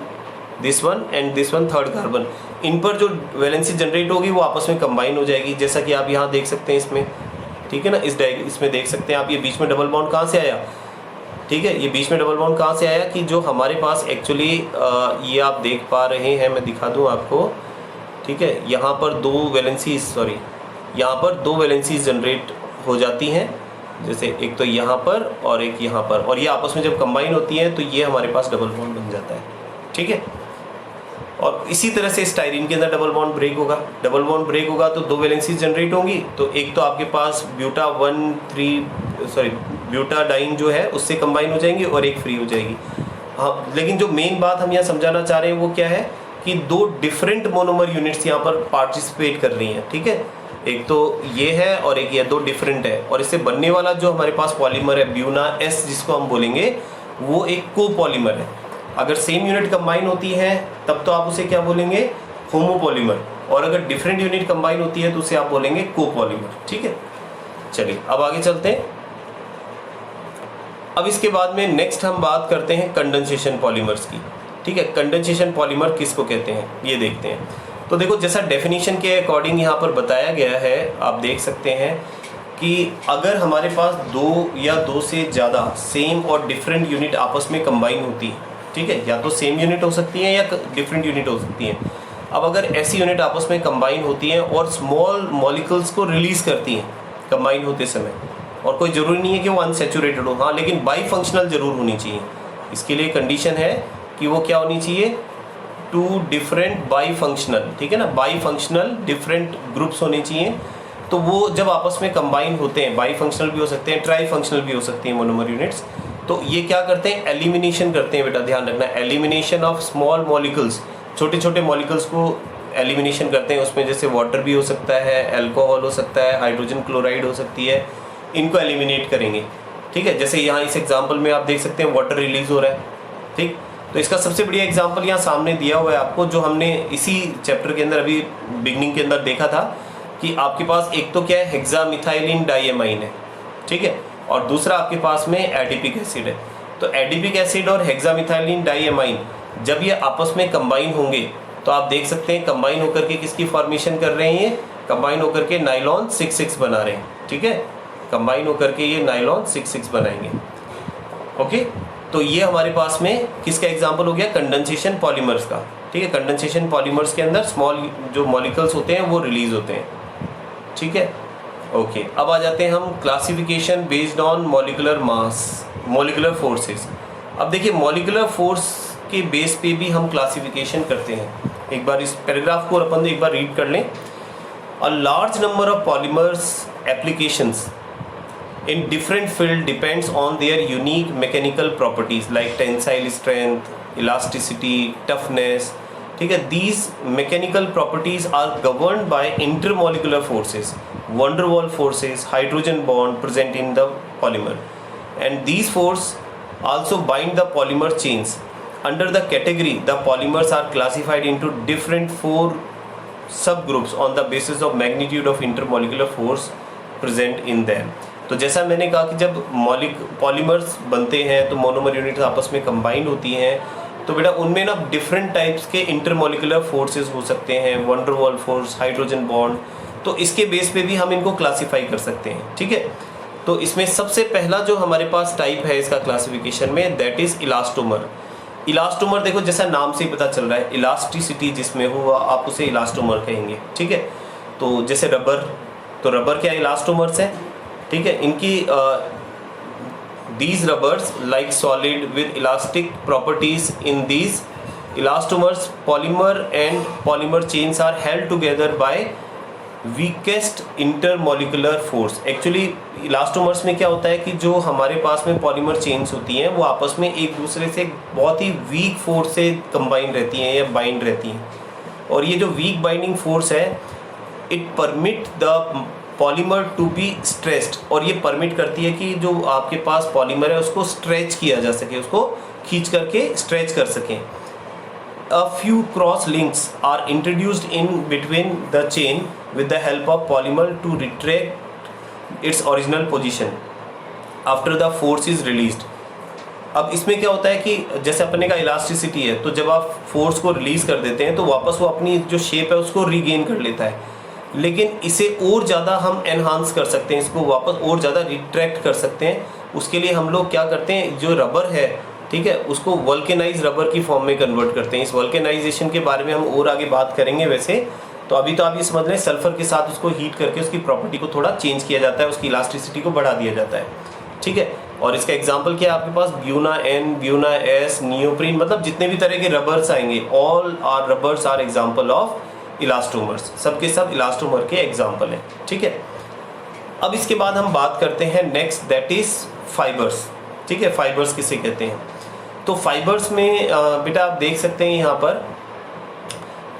this one and this one third carbon, इन पर जो वैलेंसी जनरेट होगी वो आपस में कंबाइन हो जाएगी, जैसा कि आप यहाँ देख सकते हैं इसमें। ठीक है ना, इसमें देख सकते हैं आप, ये बीच में डबल बॉन्ड कहाँ से आया। ठीक है, ये बीच में डबल बॉन्ड कहाँ से आया कि जो हमारे पास एक्चुअली ये आप देख पा रहे हैं, मैं दिखा दूँ आपको। ठीक है, यहाँ पर दो वैलेंसीज जनरेट हो जाती हैं, जैसे एक तो यहाँ पर और एक यहाँ पर, और ये आपस में जब कंबाइन होती है तो ये हमारे पास डबल बॉन्ड बन जाता है। ठीक है, और इसी तरह से स्टाइरीन के अंदर डबल बॉन्ड ब्रेक होगा, तो दो वैलेंसीज जनरेट होंगी, तो एक तो आपके पास ब्यूटाडाइन जो है उससे कंबाइन हो जाएंगी और एक फ्री हो जाएगी। हाँ, लेकिन जो मेन बात हम यहाँ समझाना चाह रहे हैं वो क्या है कि दो डिफरेंट मोनोमर यूनिट्स यहाँ पर पार्टिसिपेट कर रही हैं। ठीक है, एक तो ये है और एक ये, दो डिफरेंट है, और इससे बनने वाला जो हमारे पास पॉलीमर है ब्यूना एस जिसको हम बोलेंगे, वो एक कोपॉलीमर है। अगर सेम यूनिट कंबाइन होती है तब तो आप उसे क्या बोलेंगे, होमोपॉलीमर, और अगर डिफरेंट यूनिट कंबाइन होती है तो उसे आप बोलेंगे कोपॉलीमर। ठीक है, चलिए अब आगे चलते हैं। अब इसके बाद में नेक्स्ट हम बात करते हैं कंडेंसेशन पॉलीमर्स की। ठीक है, कंडेंसेशन पॉलीमर किसको कहते हैं ये देखते हैं। तो देखो, जैसा डेफिनेशन के अकॉर्डिंग यहाँ पर बताया गया है, आप देख सकते हैं कि अगर हमारे पास दो या दो से ज़्यादा सेम और डिफरेंट यूनिट आपस में कंबाइन होती है, ठीक है, या तो सेम यूनिट हो सकती है या डिफरेंट यूनिट हो सकती है। अब अगर ऐसी यूनिट आपस में कंबाइन होती हैं और स्मॉल मॉलिक्यूल्स को रिलीज़ करती हैं कंबाइन होते समय, और कोई ज़रूरी नहीं है कि वो अनसेचुरेटेड हो, हाँ लेकिन बाई फंक्शनल ज़रूर होनी चाहिए। इसके लिए कंडीशन है कि वो क्या होनी चाहिए, टू डिफरेंट बाई फंक्शनल, ठीक है ना, बाई फंक्शनल डिफरेंट ग्रुप्स होने चाहिए। तो वो जब आपस में कंबाइन होते हैं, बाई फंक्शनल भी हो सकते हैं, ट्राई फंक्शनल भी हो सकती हैं मोनोमर यूनिट्स, तो ये क्या करते हैं, एलिमिनेशन करते हैं। बेटा ध्यान रखना, एलिमिनेशन ऑफ स्मॉल मॉलिक्यूल्स, छोटे छोटे मॉलिक्यूल्स को एलिमिनेशन करते हैं। उसमें जैसे वाटर भी हो सकता है, अल्कोहल हो सकता है, हाइड्रोजन क्लोराइड हो सकती है, इनको एलिमिनेट करेंगे। ठीक है, जैसे यहाँ इस एग्जाम्पल में आप देख सकते हैं वाटर रिलीज हो रहा है। ठीक, तो इसका सबसे बढ़िया एग्जाम्पल यहाँ सामने दिया हुआ है आपको, जो हमने इसी चैप्टर के अंदर अभी बिगनिंग के अंदर देखा था कि आपके पास एक तो क्या है, हेक्सामिथाइलिन डाइएमाइन है, ठीक है, और दूसरा आपके पास में एडिपिक एसिड है। तो एडिपिक एसिड और हेक्सामिथाइलिन डाइएमाइन जब ये आपस में कंबाइन होंगे तो आप देख सकते हैं कंबाइन होकर के किसकी फॉर्मेशन कर रहे हैं, कंबाइन होकर के नाइलॉन 6,6 बना रहे हैं। ठीक है, कंबाइन होकर के ये नाइलॉन 6,6 बनाएंगे। ओके, तो ये हमारे पास में किसका एग्जाम्पल हो गया, कंडेंसेशन पॉलीमर्स का। ठीक है, कंडेंसेशन पॉलीमर्स के अंदर स्मॉल जो मॉलिक्यूल्स होते हैं वो रिलीज होते हैं। ठीक है, ओके, अब आ जाते हैं हम classification based on molecular mass, molecular forces. अब देखिए मॉलिकुलर फोर्स के बेस पे भी हम क्लासिफिकेशन करते हैं। एक बार इस पैराग्राफ को अपन एक बार रीड कर लें। A large number of polymers applications in different field depends on their unique mechanical properties like tensile strength, elasticity, toughness. ठीक है, these mechanical properties are governed by intermolecular forces, van der Waals forces, hydrogen bond present in the polymer, and these forces also bind the polymer chains. Under the category, the polymers are classified into different 4 subgroups on the basis of magnitude of intermolecular force present in them. तो जैसा मैंने कहा कि जब polymers बनते हैं तो monomer units आपस में कंबाइंड होती हैं, तो बेटा उनमें ना डिफरेंट टाइप्स के इंटरमोलिकुलर फोर्सेस हो सकते हैं, van der Waals force, hydrogen bond, तो इसके बेस पे भी हम इनको क्लासीफाई कर सकते हैं। ठीक है, तो इसमें सबसे पहला जो हमारे पास टाइप है इसका क्लासिफिकेशन में, दैट इज इलास्टोमर। इलास्टोमर देखो जैसा नाम से ही पता चल रहा है, इलास्टिसिटी जिसमें हो आप उसे इलास्टोमर कहेंगे। ठीक है, तो जैसे रबर, तो रबर क्या इलास्टोमर्स है। ठीक है, इनकी these rubbers like solid with elastic properties in these elastomers, polymer and polymer chains are held together by weakest intermolecular force. Actually elastomers में क्या होता है कि जो हमारे पास में पॉलीमर चेन्स होती हैं वो आपस में एक दूसरे से बहुत ही वीक फोर्स से कंबाइन रहती हैं या बाइंड रहती हैं, और ये जो वीक बाइंडिंग फोर्स है it permit the polymer to be stretched, और ये परमिट करती है कि जो आपके पास पॉलीमर है उसको स्ट्रेच किया जा सके, उसको खींच करके स्ट्रेच कर सकें। A few cross links are introduced in between the chain with the help of polymer to retract its original position after the force is released. अब इसमें क्या होता है कि जैसे अपने का इलास्टिसिटी है, तो जब आप फोर्स को रिलीज कर देते हैं तो वापस वो अपनी जो शेप है उसको रीगेन कर लेता है, लेकिन इसे और ज़्यादा हम एनहांस कर सकते हैं, इसको वापस और ज़्यादा रिट्रैक्ट कर सकते हैं। उसके लिए हम लोग क्या करते हैं, जो रबर है, ठीक है, उसको वल्केनाइज रबर की फॉर्म में कन्वर्ट करते हैं। इस वल्केनाइजेशन के बारे में हम और आगे बात करेंगे। वैसे तो अभी तो आप ये समझ लें सल्फर के साथ उसको हीट करके उसकी प्रॉपर्टी को थोड़ा चेंज किया जाता है, उसकी इलास्टिसिटी को बढ़ा दिया जाता है। ठीक है, और इसका एग्जाम्पल क्या है आपके पास, Buna N, Buna S, neoprene, मतलब जितने भी तरह के रबर्स आएंगे, all are rubbers are example of elastomers, सबके सब इलास्टोमर के एग्जाम्पल हैं। ठीक है, अब इसके बाद हम बात करते हैं नेक्स्ट, दैट इज फाइबर्स। ठीक है, फाइबर्स किसे कहते हैं, तो फाइबर्स में बेटा आप देख सकते हैं यहाँ पर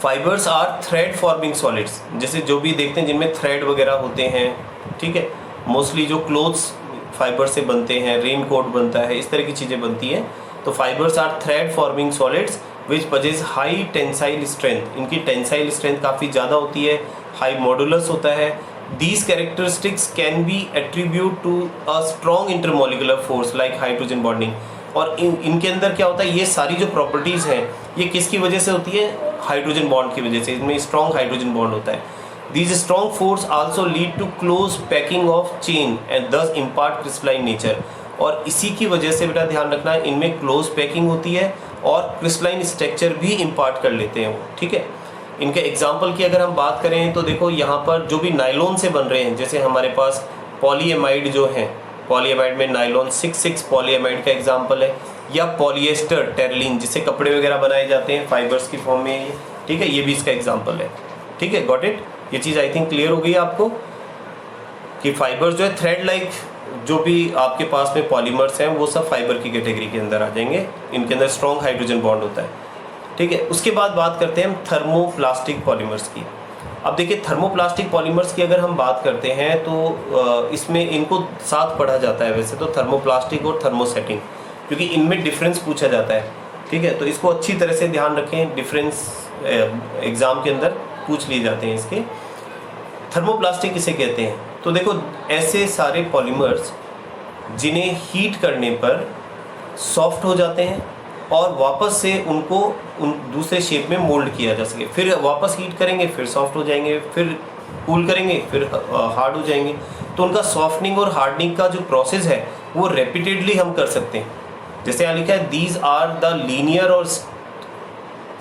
fibres are thread forming solids, जैसे जो भी देखते हैं जिनमें थ्रेड वगैरह होते हैं। ठीक है, मोस्टली जो क्लोथ्स फाइबर से बनते हैं, रेन कोट बनता है, इस तरह की चीज़ें बनती हैं। तो fibres are thread forming solids which possess high tensile strength, इनकी टेंसाइल स्ट्रेंथ काफ़ी ज़्यादा होती है, हाई मॉडुलस होता है। These characteristics can be attribute to a strong intermolecular force like hydrogen bonding, और इनके अंदर क्या होता है, ये सारी जो प्रॉपर्टीज़ हैं ये किसकी वजह से होती है, हाइड्रोजन बॉन्ड की वजह से, इनमें स्ट्रॉन्ग हाइड्रोजन बॉन्ड होता है। These strong force also lead to close packing of chain and thus impart crystalline nature, और इसी की वजह से बेटा ध्यान रखना इनमें क्लोज पैकिंग होती है और क्रिस्टलाइन स्ट्रक्चर भी इम्पार्ट कर लेते हैं वो। ठीक है, इनके एग्जाम्पल की अगर हम बात करें तो देखो यहाँ पर जो भी नायलॉन से बन रहे हैं, जैसे हमारे पास पॉलीएमाइड जो हैं, पॉलीएमाइड में नायलॉन 6,6 पॉलीएमाइड का एग्जांपल है, या पॉलिएस्टर टेरलिन जिससे कपड़े वगैरह बनाए जाते हैं फाइबर्स की फॉर्म में, ठीक है, ये भी इसका एग्जांपल है। ठीक है, गॉट इट। ये चीज़ आई थिंक क्लियर हो गई आपको कि फाइबर्स जो है थ्रेड लाइक जो भी आपके पास में पॉलीमर्स हैं वो सब फाइबर की कैटेगरी के अंदर आ जाएंगे, इनके अंदर स्ट्रॉन्ग हाइड्रोजन बॉन्ड होता है। ठीक है, उसके बाद बात करते हैं हम थर्मोप्लास्टिक पॉलीमर्स की। अब देखिए थर्मोप्लास्टिक पॉलीमर्स की अगर हम बात करते हैं तो इसमें इनको साथ पढ़ा जाता है वैसे तो, थर्मोप्लास्टिक और थर्मोसेटिंग, क्योंकि इनमें डिफरेंस पूछा जाता है। ठीक है, तो इसको अच्छी तरह से ध्यान रखें, डिफरेंस एग्ज़ाम के अंदर पूछ लिए जाते हैं इसके। थर्मोप्लास्टिक किसे कहते हैं? तो देखो ऐसे सारे पॉलीमर्स जिन्हें हीट करने पर सॉफ्ट हो जाते हैं और वापस से उनको उन दूसरे शेप में मोल्ड किया जा सके, फिर वापस हीट करेंगे फिर सॉफ्ट हो जाएंगे, फिर कूल करेंगे फिर हार्ड हो जाएंगे। तो उनका सॉफ्टनिंग और हार्डनिंग का जो प्रोसेस है वो रेपिटेडली हम कर सकते हैं। जैसे यहाँ लिखा है दीज आर द लीनियर और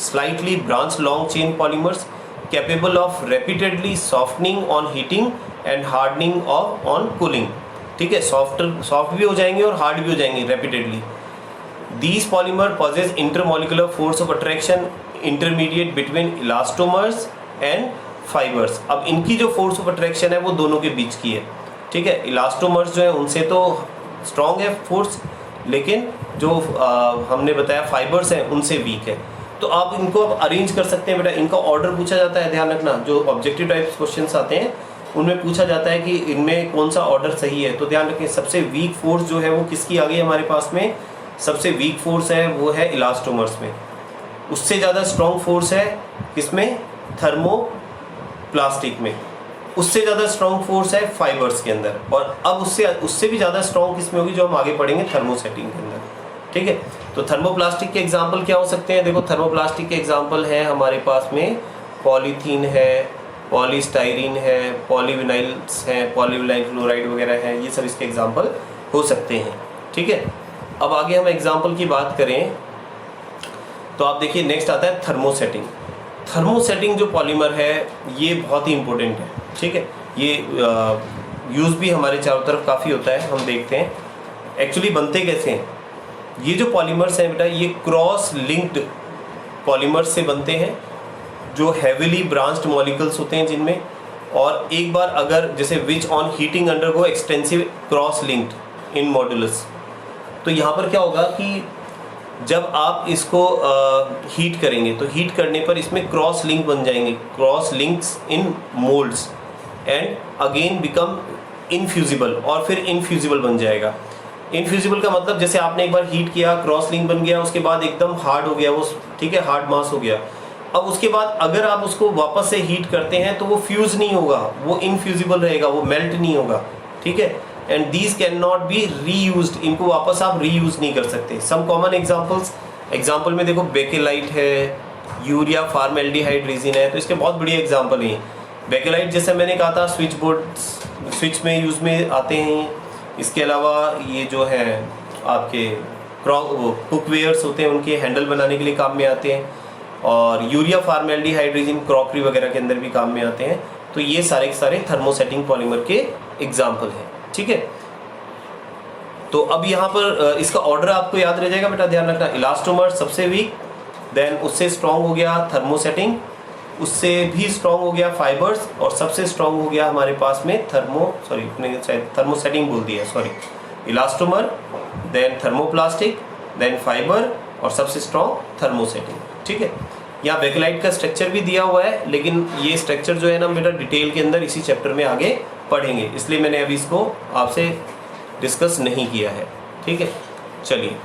slightly branch long chain polymers capable of repeatedly softening on heating and hardening of on cooling. ठीक है, सॉफ्ट भी हो जाएंगे और हार्ड भी हो जाएंगे repeatedly. These polymer possess intermolecular force of attraction intermediate between elastomers and fibers। अब इनकी जो फोर्स ऑफ अट्रैक्शन है वो दोनों के बीच की है। ठीक है, इलास्टोमर्स जो है उनसे तो स्ट्रॉन्ग है फोर्स, लेकिन जो हमने बताया फाइबर्स हैं उनसे वीक है। तो आप इनको अब अरेंज कर सकते हैं बेटा, इनका ऑर्डर पूछा जाता है, ध्यान रखना जो ऑब्जेक्टिव टाइप क्वेश्चंस आते हैं उनमें पूछा जाता है कि इनमें कौन सा ऑर्डर सही है। तो ध्यान रखें सबसे वीक फोर्स जो है वो किसकी आ गई हमारे पास में, सबसे वीक फोर्स है वो है इलास्टोमर्स में। उससे ज़्यादा स्ट्रॉन्ग फोर्स है किसमें, थर्मोप्लास्टिक में। उससे ज़्यादा स्ट्रॉन्ग फोर्स है फाइबर्स के अंदर, और अब उससे भी ज़्यादा स्ट्रॉन्ग किसमें होगी, जो हम आगे पढ़ेंगे थर्मोसेटिंग के अंदर। ठीक है, तो थर्मोप्लास्टिक के एग्जाम्पल क्या हो सकते हैं? देखो थर्मोप्लास्टिक के एग्जाम्पल है हमारे पास में पॉलीथीन है, पॉलीस्टाइरीन है, पॉलीविनाइल्स हैं, पॉलीविनाइल क्लोराइड वगैरह है, ये सब इसके एग्जाम्पल हो सकते हैं। ठीक है, अब आगे हम एग्जाम्पल की बात करें तो आप देखिए नेक्स्ट आता है थर्मोसेटिंग। थर्मोसेटिंग जो पॉलीमर है ये बहुत ही इंपॉर्टेंट है। ठीक है, ये यूज़ भी हमारे चारों तरफ काफ़ी होता है, हम देखते हैं। एक्चुअली बनते कैसे हैं ये जो पॉलीमर्स हैं बेटा, ये क्रॉस लिंक्ड पॉलीमर्स से बनते हैं जो हैविली ब्रांच्ड मॉलिक्यूल्स होते हैं जिनमें, और एक बार अगर जैसे which on heating undergo extensive cross linked in modulus. तो यहाँ पर क्या होगा कि जब आप इसको हीट करेंगे तो हीट करने पर इसमें क्रॉस लिंक बन जाएंगे, cross links in moulds, and again become infusible, और फिर इनफ्यूजिबल बन जाएगा। इनफ्यूजिबल का मतलब जैसे आपने एक बार हीट किया, क्रॉस लिंक बन गया, उसके बाद एकदम हार्ड हो गया वो, ठीक है, हार्ड मास हो गया। अब उसके बाद अगर आप उसको वापस से हीट करते हैं तो वो फ्यूज नहीं होगा, वो इनफ्यूजिबल रहेगा, वो मेल्ट नहीं होगा। ठीक है, and these can not be reused, इनको वापस आप रीयूज नहीं कर सकते। सम कॉमन एग्जाम्पल में देखो बेकेलाइट है, यूरिया फार्मेल्डिहाइड रेजिन है, तो इसके बहुत बढ़िया एग्जाम्पल हैं। बेकेलाइट जैसे मैंने कहा था स्विच में यूज में आते हैं। इसके अलावा ये जो है आपके कुकवेयर्स होते हैं उनके हैंडल बनाने के लिए काम में आते हैं, और यूरिया फार्मेल्डिहाइड रेजिन क्रॉकरी वगैरह के अंदर भी काम में आते हैं। तो ये सारे के सारे थर्मोसेटिंग पॉलीमर के एग्जाम्पल हैं। ठीक है, तो अब यहाँ पर इसका ऑर्डर आपको याद रह जाएगा बेटा, ध्यान रखना। इलास्टोमर सबसे वीक, देन उससे स्ट्रॉन्ग हो गया थर्मोसेटिंग, उससे भी स्ट्रॉन्ग हो गया फाइबर्स, और सबसे स्ट्रॉन्ग हो गया हमारे पास में थर्मोसेटिंग बोल दिया, sorry, elastomer, then thermoplastic, then fibre, और सबसे स्ट्रॉन्ग थर्मोसेटिंग। ठीक है, यहाँ बेकेलाइट का स्ट्रक्चर भी दिया हुआ है, लेकिन ये स्ट्रक्चर जो है ना बेटा डिटेल के अंदर इसी चैप्टर में आगे पढ़ेंगे, इसलिए मैंने अभी इसको आपसे डिस्कस नहीं किया है। ठीक है, चलिए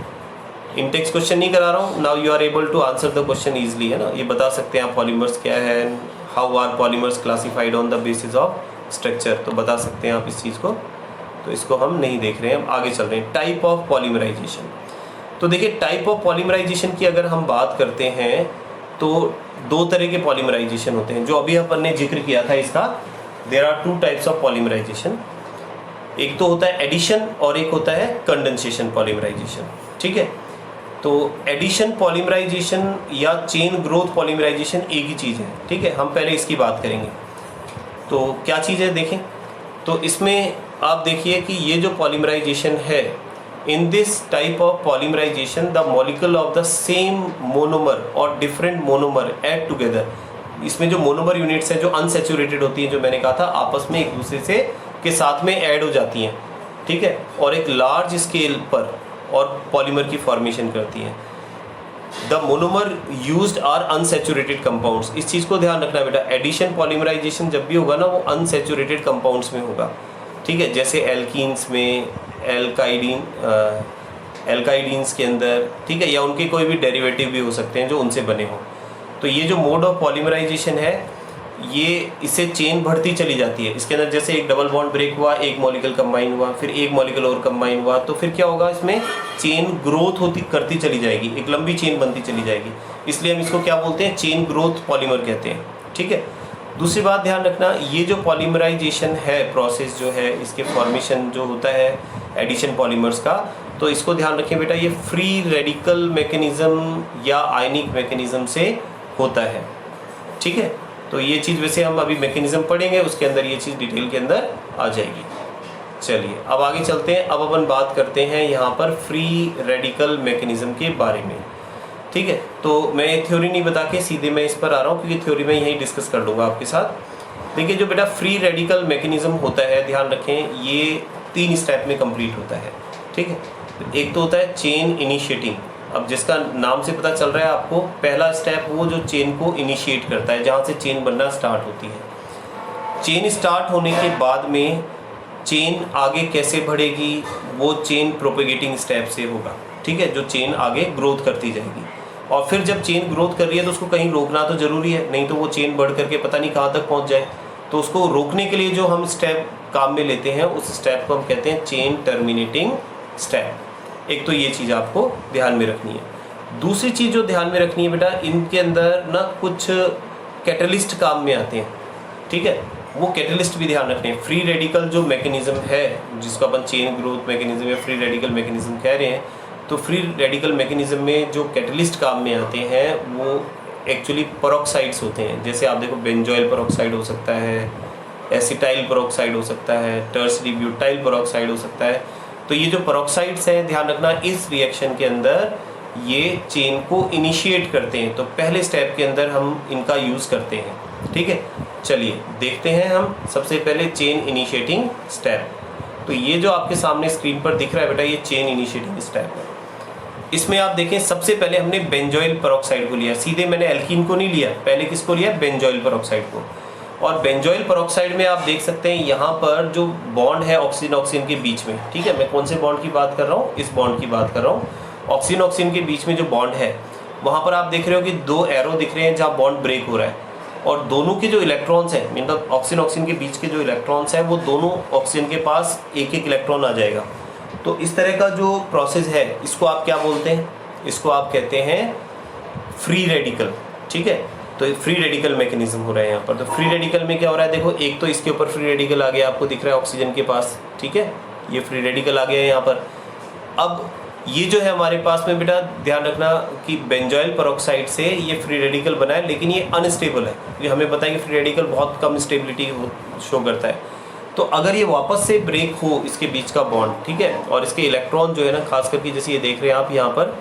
इंटेक्स क्वेश्चन नहीं करा रहा हूँ। Now you are able to answer the question easily, है ना। ये बता सकते हैं आप पॉलीमर्स क्या है, how are polymers classified on the basis of structure, तो बता सकते हैं आप इस चीज़ को। तो इसको हम नहीं देख रहे हैं, हम आगे चल रहे हैं। टाइप ऑफ पॉलीमराइजेशन, तो देखिए टाइप ऑफ पॉलीमराइजेशन की अगर हम बात करते हैं तो दो तरह के पॉलीमराइजेशन होते हैं, जो अभी अपन ने जिक्र किया था इसका। There are two types of polymerisation, एक तो होता है एडिशन और एक होता है कंडेंसेशन पॉलीमराइजेशन। ठीक है, तो एडिशन पॉलीमराइजेशन या चेन ग्रोथ पॉलीमराइजेशन एक ही चीज़ है। ठीक है, हम पहले इसकी बात करेंगे। तो क्या चीज़ है देखें, तो इसमें आप देखिए कि ये जो पॉलीमराइजेशन है, in this type of polymerisation the molecule of the same monomer और डिफरेंट मोनोमर ऐड टुगेदर, इसमें जो मोनोमर यूनिट्स हैं जो अनसैचुरेटेड होती हैं, जो मैंने कहा था आपस में एक दूसरे से के साथ में ऐड हो जाती हैं, ठीक है, और एक लार्ज स्केल पर और पॉलीमर की फॉर्मेशन करती हैं। The monomer used are unsaturated compounds, इस चीज़ को ध्यान रखना बेटा। एडिशन पॉलीमराइजेशन जब भी होगा ना वो अनसैचुरेटेड कंपाउंड्स में होगा, ठीक है, जैसे एल्कीन्स में, एल्काइडीन्स के अंदर, ठीक है, या उनके कोई भी डेरिवेटिव भी हो सकते हैं जो उनसे बने हों। तो ये जो मोड ऑफ पॉलीमराइजेशन है, ये इससे चेन बढ़ती चली जाती है। इसके अंदर जैसे एक डबल बॉन्ड ब्रेक हुआ, एक मॉलिक्यूल कंबाइन हुआ, फिर एक मॉलिक्यूल और कंबाइन हुआ, तो फिर क्या होगा, इसमें चेन ग्रोथ होती करती चली जाएगी, एक लंबी चेन बनती चली जाएगी। इसलिए हम इसको क्या बोलते हैं, चेन ग्रोथ पॉलीमर कहते हैं, ठीक है। दूसरी बात ध्यान रखना, ये जो पॉलीमराइजेशन है प्रोसेस जो है, इसके फॉर्मेशन जो होता है एडिशन पॉलीमर्स का, तो इसको ध्यान रखें बेटा, ये फ्री रेडिकल मैकेनिज्म या आयनिक मैकेनिज्म से होता है, ठीक है। तो ये चीज़ वैसे हम अभी मैकेनिज्म पढ़ेंगे, उसके अंदर ये चीज़ डिटेल के अंदर आ जाएगी। चलिए अब आगे चलते हैं। अब अपन बात करते हैं यहाँ पर फ्री रेडिकल मैकेनिज्म के बारे में, ठीक है। तो मैं थ्योरी नहीं बता के सीधे मैं इस पर आ रहा हूँ, क्योंकि थ्योरी में यही डिस्कस कर लूँगा आपके साथ। देखिए जो बेटा फ्री रेडिकल मैकेनिज्म होता है, ध्यान रखें, ये 3 स्टेप में कंप्लीट होता है, ठीक है। एक तो होता है चेन इनिशिएटिंग। अब जिसका नाम से पता चल रहा है आपको, पहला स्टेप वो जो चेन को इनिशिएट करता है, जहाँ से चेन बनना स्टार्ट होती है। चेन स्टार्ट होने के बाद में चेन आगे कैसे बढ़ेगी, वो चेन प्रोपेगेटिंग स्टेप से होगा, ठीक है, जो चेन आगे ग्रोथ करती जाएगी। और फिर जब चेन ग्रोथ कर रही है तो उसको कहीं रोकना तो ज़रूरी है, नहीं तो वो चेन बढ़ करके पता नहीं कहाँ तक पहुँच जाए। तो उसको रोकने के लिए जो हम स्टेप काम में लेते हैं, उस स्टेप को हम कहते हैं चेन टर्मिनेटिंग स्टेप। एक तो ये चीज़ आपको ध्यान में रखनी है। दूसरी चीज़ जो ध्यान में रखनी है बेटा, इनके अंदर ना कुछ कैटलिस्ट काम में आते हैं, ठीक है, वो कैटलिस्ट भी ध्यान रखने हैं। फ्री रेडिकल जो मैकेनिज्म है, जिसको अपन चेन ग्रोथ मैकेनिज्म या फ्री रेडिकल मैकेनिज्म कह रहे हैं, तो फ्री रेडिकल मैकेनिज्म में जो कैटलिस्ट काम में आते हैं वो एक्चुअली पेरोक्साइड्स होते हैं। जैसे आप देखो, बेंजोइल पेरोक्साइड हो सकता है, एसिटाइल पेरोक्साइड हो सकता है, टर्सरी ब्यूटाइल पेरोक्साइड हो सकता है। तो ये जो पेरोक्साइड्स हैं, ध्यान रखना, इस रिएक्शन के अंदर ये चेन को इनिशिएट करते हैं। तो पहले स्टेप के अंदर हम इनका यूज़ करते हैं, ठीक है। चलिए देखते हैं हम सबसे पहले चेन इनिशिएटिंग स्टेप। तो ये जो आपके सामने स्क्रीन पर दिख रहा है बेटा, ये चेन इनिशिएटिंग स्टेप है। इसमें आप देखें, सबसे पहले हमने बेंजोइल पेरोक्साइड को लिया, सीधे मैंने एल्कीन को नहीं लिया, पहले किसको लिया, बेंजोइल पेरोक्साइड को। और बेंजोइल पेरोक्साइड में आप देख सकते हैं यहाँ पर जो बॉन्ड है ऑक्सीजन ऑक्सीजन के बीच में, ठीक है, मैं कौन से बॉन्ड की बात कर रहा हूँ, इस बॉन्ड की बात कर रहा हूँ। ऑक्सीजन ऑक्सीजन के बीच में जो बॉन्ड है, वहाँ पर आप देख रहे हो कि 2 एरो दिख रहे हैं जहाँ बॉन्ड ब्रेक हो रहा है, और दोनों के जो इलेक्ट्रॉन्स हैं, मतलब ऑक्सीजन ऑक्सीजन के बीच के जो इलेक्ट्रॉन्स हैं, वो दोनों ऑक्सीजन के पास एक एक इलेक्ट्रॉन आ जाएगा। तो इस तरह का जो प्रोसेस है, इसको आप क्या बोलते हैं, इसको आप कहते हैं फ्री रेडिकल, ठीक है। तो फ्री रेडिकल मैकेनिज्म हो रहा है यहाँ पर। तो फ्री रेडिकल में क्या हो रहा है, देखो, एक तो इसके ऊपर फ्री रेडिकल आ गया, आपको दिख रहा है ऑक्सीजन के पास, ठीक है, ये फ्री रेडिकल आ गया है यहाँ पर। अब ये जो है हमारे पास में बेटा, ध्यान रखना कि बेंजोइल पेरोक्साइड से ये फ्री रेडिकल बना है, लेकिन ये अनस्टेबल है, क्योंकि हमें पता है कि फ्री रेडिकल बहुत कम स्टेबिलिटी शो करता है। तो अगर ये वापस से ब्रेक हो इसके बीच का बॉन्ड, ठीक है, और इसके इलेक्ट्रॉन जो है ना, खास करके जैसे ये देख रहे हैं आप यहाँ पर,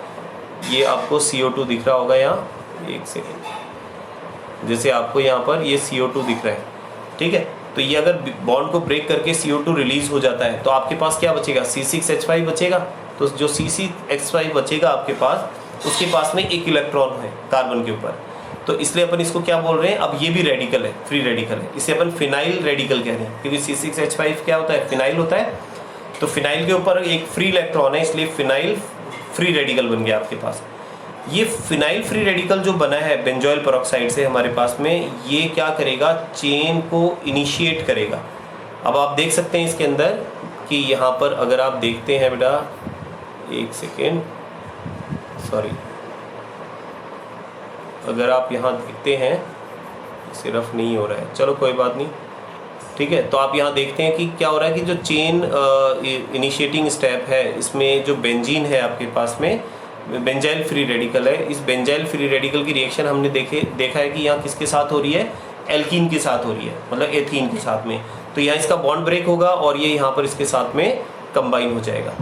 ये आपको CO2 दिख रहा होगा यहाँ, एक सेकेंड, जैसे आपको यहाँ पर ये CO2 दिख रहा है, ठीक है। तो ये अगर बॉन्ड को ब्रेक करके CO2 रिलीज हो जाता है, तो आपके पास क्या बचेगा, C6H5 बचेगा। तो जो C6H5 बचेगा आपके पास, उसके पास में एक इलेक्ट्रॉन है कार्बन के ऊपर। तो इसलिए अपन इसको क्या बोल रहे हैं, अब ये भी रेडिकल है, फ्री रेडिकल है, इसे अपन फिनाइल रेडिकल कह रहे हैं, क्योंकि C6H5 क्या होता है, फिनाइल होता है। तो फिनाइल के ऊपर एक फ्री इलेक्ट्रॉन है, इसलिए फिनाइल फ्री रेडिकल बन गया आपके पास। ये फिनाइल फ्री रेडिकल जो बना है बेंजोइल पेरोक्साइड से हमारे पास में, ये क्या करेगा, चेन को इनिशिएट करेगा। अब आप देख सकते हैं इसके अंदर कि यहाँ पर अगर आप देखते हैं बेटा, एक सेकेंड, सॉरी, अगर आप यहाँ देखते हैं, सिर्फ नहीं हो रहा है, चलो कोई बात नहीं, ठीक है। तो आप यहाँ देखते हैं कि क्या हो रहा है कि जो चेन इनिशिएटिंग स्टेप है, इसमें जो बेंजीन है आपके पास में, बेंजाइल फ्री रेडिकल है। इस बेंजाइल फ्री रेडिकल की रिएक्शन हमने देखा है कि यहाँ किसके साथ हो रही है, एल्कीन के साथ हो रही है, मतलब एथीन के साथ में। तो यहाँ इसका बॉन्ड ब्रेक होगा और ये यहाँ पर इसके साथ में कंबाइन हो जाएगा।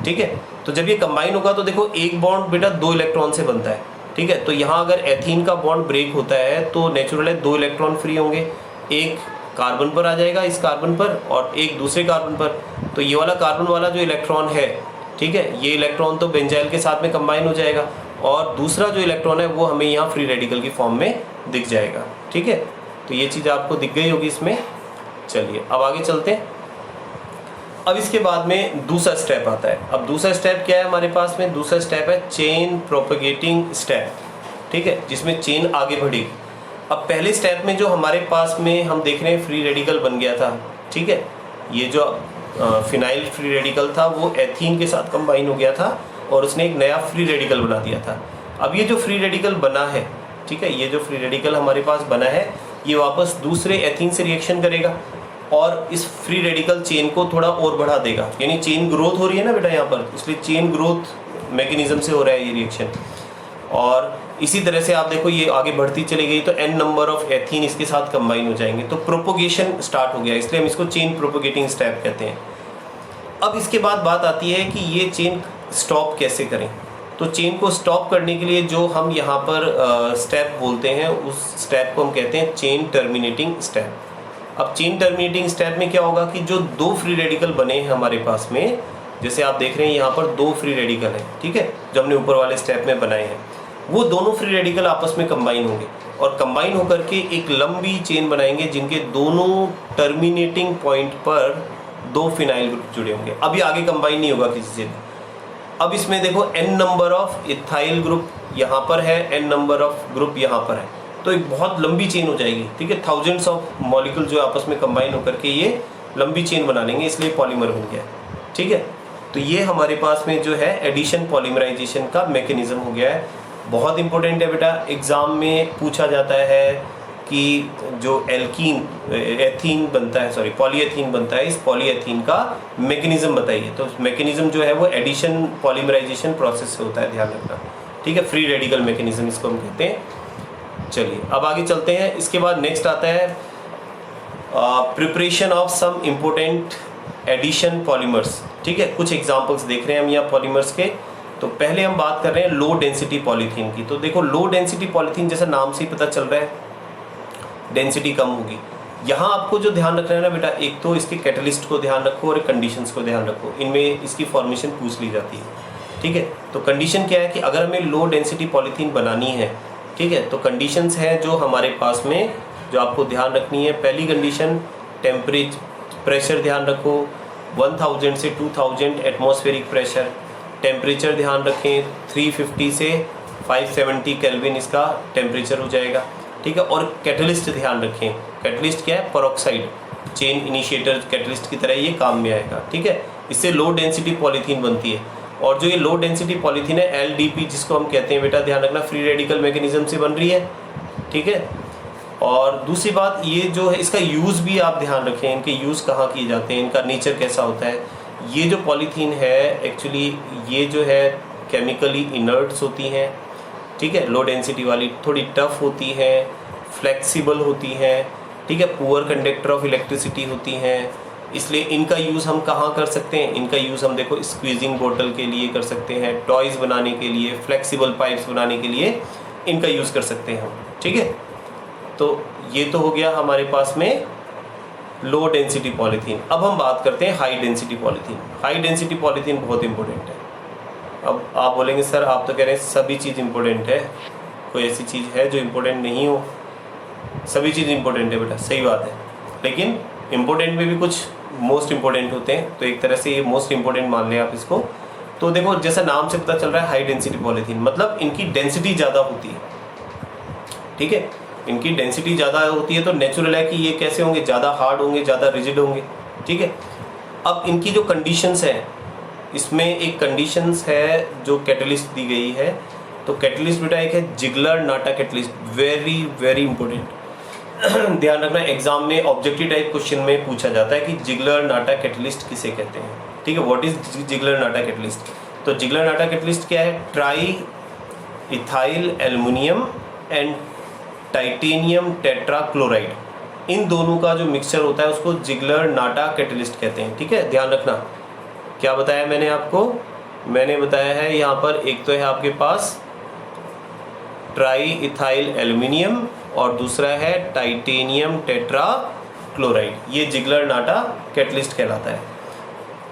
ठीक है, तो जब ये कंबाइन होगा तो देखो एक बॉन्ड बेटा 2 इलेक्ट्रॉन से बनता है। ठीक है, तो यहाँ अगर एथीन का बॉन्ड ब्रेक होता है तो नेचुरल है 2 इलेक्ट्रॉन फ्री होंगे, एक कार्बन पर आ जाएगा इस कार्बन पर और एक दूसरे कार्बन पर। तो ये वाला कार्बन वाला जो इलेक्ट्रॉन है, ठीक है, ये इलेक्ट्रॉन तो बेंजाइल के साथ में कंबाइन हो जाएगा और दूसरा जो इलेक्ट्रॉन है वो हमें यहाँ फ्री रेडिकल की फॉर्म में दिख जाएगा। ठीक है, तो ये चीज़ आपको दिख गई होगी इसमें। चलिए अब आगे चलते हैं। अब इसके बाद में दूसरा स्टेप आता है। अब दूसरा स्टेप क्या है हमारे पास में? दूसरा स्टेप है चेन प्रोपेगेटिंग स्टेप। ठीक है, जिसमें चेन आगे बढ़ेगी। अब पहले स्टेप में जो हमारे पास में हम देख रहे हैं फ्री रेडिकल बन गया था। ठीक है, ये जो फिनाइल फ्री रेडिकल था वो एथीन के साथ कंबाइन हो गया था और उसने एक नया फ्री रेडिकल बना दिया था। अब ये जो फ्री रेडिकल बना है, ठीक है, ये जो फ्री रेडिकल हमारे पास बना है ये वापस दूसरे एथीन से रिएक्शन करेगा और इस फ्री रेडिकल चेन को थोड़ा और बढ़ा देगा। यानी चेन ग्रोथ हो रही है ना बेटा यहाँ पर, इसलिए चेन ग्रोथ मैकेनिज्म से हो रहा है ये रिएक्शन। और इसी तरह से आप देखो ये आगे बढ़ती चली गई तो n नंबर ऑफ एथीन इसके साथ कंबाइन हो जाएंगे, तो प्रोपोगेशन स्टार्ट हो गया, इसलिए हम इसको चेन प्रोपोगेटिंग स्टेप कहते हैं। अब इसके बाद बात आती है कि ये चेन स्टॉप कैसे करें। तो चेन को स्टॉप करने के लिए जो हम यहाँ पर स्टेप बोलते हैं उस स्टेप को हम कहते हैं चेन टर्मिनेटिंग स्टेप। अब चेन टर्मिनेटिंग स्टेप में क्या होगा कि जो 2 फ्री रेडिकल बने हैं हमारे पास में, जैसे आप देख रहे हैं यहाँ पर 2 फ्री रेडिकल हैं, ठीक है, जो हमने ऊपर वाले स्टेप में बनाए हैं, वो दोनों फ्री रेडिकल आपस में कंबाइन होंगे और कंबाइन होकर के एक लंबी चेन बनाएंगे जिनके दोनों टर्मिनेटिंग पॉइंट पर 2 फिनाइल ग्रुप जुड़े होंगे। अभी आगे कंबाइन नहीं होगा किसी से। अब इसमें देखो n number of ethyl group यहाँ पर है, n नंबर ऑफ ग्रुप यहाँ पर है, तो एक बहुत लंबी चेन हो जाएगी। ठीक है, थाउजेंड्स ऑफ मॉलिक्यूल जो आपस में कंबाइन होकर के ये लंबी चेन बना लेंगे, इसलिए पॉलीमर बन गया। ठीक है, तो ये हमारे पास में जो है एडिशन पॉलीमराइजेशन का मैकेनिज्म हो गया है। बहुत इंपॉर्टेंट है बेटा, एग्जाम में पूछा जाता है कि जो एल्कीन एथीन बनता है, सॉरी पॉलीएथीन बनता है, इस पॉलीएथीन का मैकेनिज्म बताइए। तो मैकेनिज्म जो है वो एडिशन पॉलीमराइजेशन प्रोसेस से होता है, ध्यान रखना। ठीक है, फ्री रेडिकल मैकेनिज्म इसको हम कहते हैं। चलिए अब आगे चलते हैं। इसके बाद नेक्स्ट आता है preparation of some important addition polymers. ठीक है, कुछ एग्जांपल्स देख रहे हैं हम यहाँ पॉलीमर्स के। तो पहले हम बात कर रहे हैं लो डेंसिटी पॉलीथीन की। तो देखो लो डेंसिटी पॉलीथीन जैसा नाम से ही पता चल रहा है डेंसिटी कम होगी। यहाँ आपको जो ध्यान रखना है ना बेटा, एक तो इसके कैटलिस्ट को ध्यान रखो और कंडीशंस को ध्यान रखो, इनमें इसकी फॉर्मेशन पूछ ली जाती है। ठीक है, तो कंडीशन क्या है कि अगर हमें लो डेंसिटी पॉलीथीन बनानी है, ठीक है, तो कंडीशंस हैं जो हमारे पास में जो आपको ध्यान रखनी है। पहली कंडीशन प्रेशर ध्यान रखो, 1000 से 2000 एटमॉस्फेरिक प्रेशर। टेम्परेचर ध्यान रखें, 350 से 570 केल्विन इसका टेम्परेचर हो जाएगा। ठीक है, और कैटलिस्ट ध्यान रखें। कैटलिस्ट क्या है? पेरोक्साइड, चेन इनिशिएटर कैटलिस्ट की तरह ये काम में आएगा। ठीक है, इससे लो डेंसिटी पॉलीथीन बनती है। और जो ये लो डेंसिटी पॉलीथीन है LDP जिसको हम कहते हैं बेटा, ध्यान रखना फ्री रेडिकल मैकेनिज्म से बन रही है। ठीक है, और दूसरी बात ये जो है इसका यूज़ भी आप ध्यान रखें, इनके यूज़ कहाँ किए जाते हैं, इनका नेचर कैसा होता है। ये जो पॉलीथीन है एक्चुअली ये जो है केमिकली इनर्ट्स होती हैं। ठीक है, लो डेंसिटी वाली थोड़ी टफ होती हैं, फ्लेक्सिबल होती हैं। ठीक है, पुअर कंडक्टर ऑफ इलेक्ट्रिसिटी होती हैं, इसलिए इनका यूज़ हम कहाँ कर सकते हैं? इनका यूज़ हम देखो स्क्वीजिंग बोतल के लिए कर सकते हैं, टॉयज़ बनाने के लिए, फ्लेक्सिबल पाइप्स बनाने के लिए इनका यूज़ कर सकते हैं हम। ठीक है, तो ये तो हो गया हमारे पास में लो डेंसिटी पॉलीथीन। अब हम बात करते हैं high density polythene. High density polythene बहुत इंपॉर्टेंट है। अब आप बोलेंगे सर आप तो कह रहे हैं सभी चीज़ इंपॉर्टेंट है, कोई ऐसी चीज़ है जो इम्पोर्टेंट नहीं हो? सभी चीज़ इंपॉर्टेंट है बेटा, सही बात है, लेकिन इम्पोर्टेंट में भी कुछ मोस्ट इम्पोर्टेंट होते हैं, तो एक तरह से ये मोस्ट इम्पोर्टेंट मान लें आप इसको। तो देखो जैसा नाम से पता चल रहा है हाई डेंसिटी पॉलीथीन, मतलब इनकी डेंसिटी ज़्यादा होती है। ठीक है, इनकी डेंसिटी ज़्यादा होती है तो नेचुरल है कि ये कैसे होंगे, ज़्यादा हार्ड होंगे, ज़्यादा रिजिड होंगे। ठीक है, अब इनकी जो कंडीशंस हैं, इसमें एक कंडीशंस है जो कैटलिस्ट दी गई है। तो कैटलिस्ट बेटा एक है Ziggler Natta catalyst, very very important. ध्यान रखना एग्जाम में ऑब्जेक्टिव टाइप क्वेश्चन में पूछा जाता है कि जिगलर नाटा कैटलिस्ट किसे कहते हैं। ठीक है, what is Ziegler Natta catalyst? तो जिगलर नाटा कैटलिस्ट क्या है? Triethyl aluminium and titanium tetrachloride. इन दोनों का जो मिक्सचर होता है उसको जिगलर नाटा कैटलिस्ट कहते हैं। ठीक है, ध्यान रखना। क्या बताया मैंने आपको? मैंने बताया है यहाँ पर एक तो है आपके पास ट्राई इथाइल एल्यूमिनियम और दूसरा है टाइटेनियम टेट्रा क्लोराइड। ये जिगलर नाटा कैटलिस्ट कहलाता है।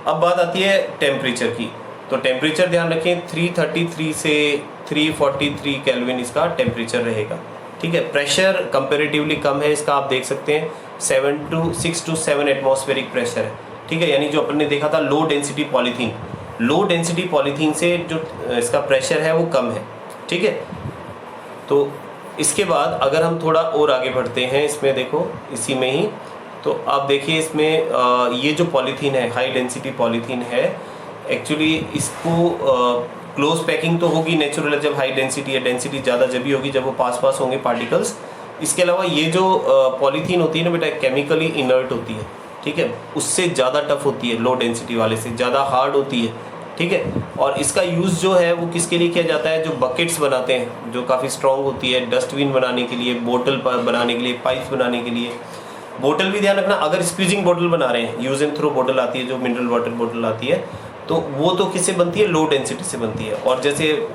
अब बात आती है टेम्परेचर की। तो टेम्परेचर ध्यान रखें 333 से 343 केल्विन इसका टेम्परेचर रहेगा। ठीक है, प्रेशर कंपेरेटिवली कम है इसका, आप देख सकते हैं 6 to 7 एटमॉस्फेरिक प्रेशर है। ठीक है, यानी जो अपन ने देखा था लो डेंसिटी पॉलीथीन से जो इसका प्रेशर है वो कम है। ठीक है, तो इसके बाद अगर हम थोड़ा और आगे बढ़ते हैं इसमें, देखो इसी में ही, तो आप देखिए इसमें ये जो पॉलीथीन है, हाई डेंसिटी पॉलीथीन है, एक्चुअली इसको क्लोज पैकिंग तो होगी नेचुरल जब हाई डेंसिटी है, डेंसिटी ज़्यादा जब भी होगी जब वो पास होंगे पार्टिकल्स। इसके अलावा ये जो पॉलीथीन होती है ना बेटा, केमिकली इनर्ट होती है। ठीक है, उससे ज़्यादा टफ होती है, लो डेंसिटी वाले से ज़्यादा हार्ड होती है। ठीक है, और इसका यूज़ जो है वो किसके लिए किया जाता है? जो बकेट्स बनाते हैं जो काफ़ी स्ट्रॉन्ग होती है, डस्टबिन बनाने के लिए, बोतल बनाने के लिए, पाइप्स बनाने के लिए। बोतल भी ध्यान रखना, अगर स्क्वीजिंग बोतल बना रहे हैं, यूज एंड थ्रो बोतल आती है जो मिनरल वाटर बोतल आती है, तो वो तो किससे बनती है? लो डेंसिटी से बनती है। और जैसे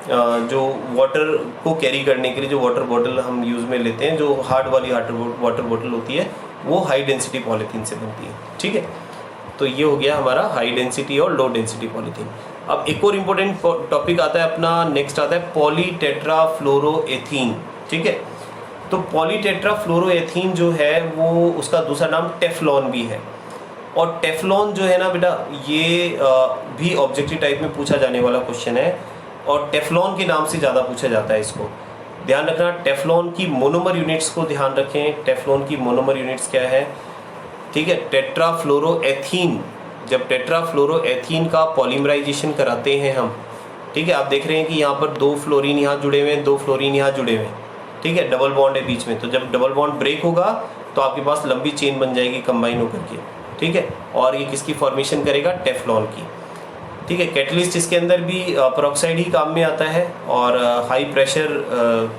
जो वाटर को कैरी करने के लिए जो वाटर बोतल हम यूज़ में लेते हैं, जो हार्ड वाली वाटर बोतल होती है, वो हाई डेंसिटी पॉलीथीन से बनती है। ठीक है, तो ये हो गया हमारा हाई डेंसिटी और लो डेंसिटी पॉलीथीन। अब एक और इम्पोर्टेंट टॉपिक आता है अपना, नेक्स्ट आता है पॉलीटेट्राफ्लोरोएथीन। ठीक है, तो पॉलीटेट्राफ्लोरोएथीन जो है वो उसका दूसरा नाम टेफ्लॉन भी है। और टेफ्लॉन जो है ना बेटा, ये भी ऑब्जेक्टिव टाइप में पूछा जाने वाला क्वेश्चन है, और टेफ्लॉन के नाम से ज़्यादा पूछा जाता है इसको। ध्यान रखना, टेफ्लॉन की मोनोमर यूनिट्स को ध्यान रखें। टेफ्लॉन की मोनोमर यूनिट्स क्या है? ठीक है, टेट्राफ्लोरोएथीन। जब टेट्राफ्लोरोएथीन का पॉलीमराइजेशन कराते हैं हम, ठीक है, आप देख रहे हैं कि यहाँ पर 2 फ्लोरीन यहाँ जुड़े हुए हैं, 2 फ्लोरीन यहाँ जुड़े हुए हैं। ठीक है, डबल बॉन्ड है बीच में, तो जब डबल बॉन्ड ब्रेक होगा तो आपके पास लंबी चेन बन जाएगी कंबाइन होकर के। ठीक है, और ये किसकी फॉर्मेशन करेगा? टेफ्लॉन की। ठीक है, कैटलिस्ट इसके अंदर भी पेरोक्साइड ही काम में आता है, और हाई प्रेशर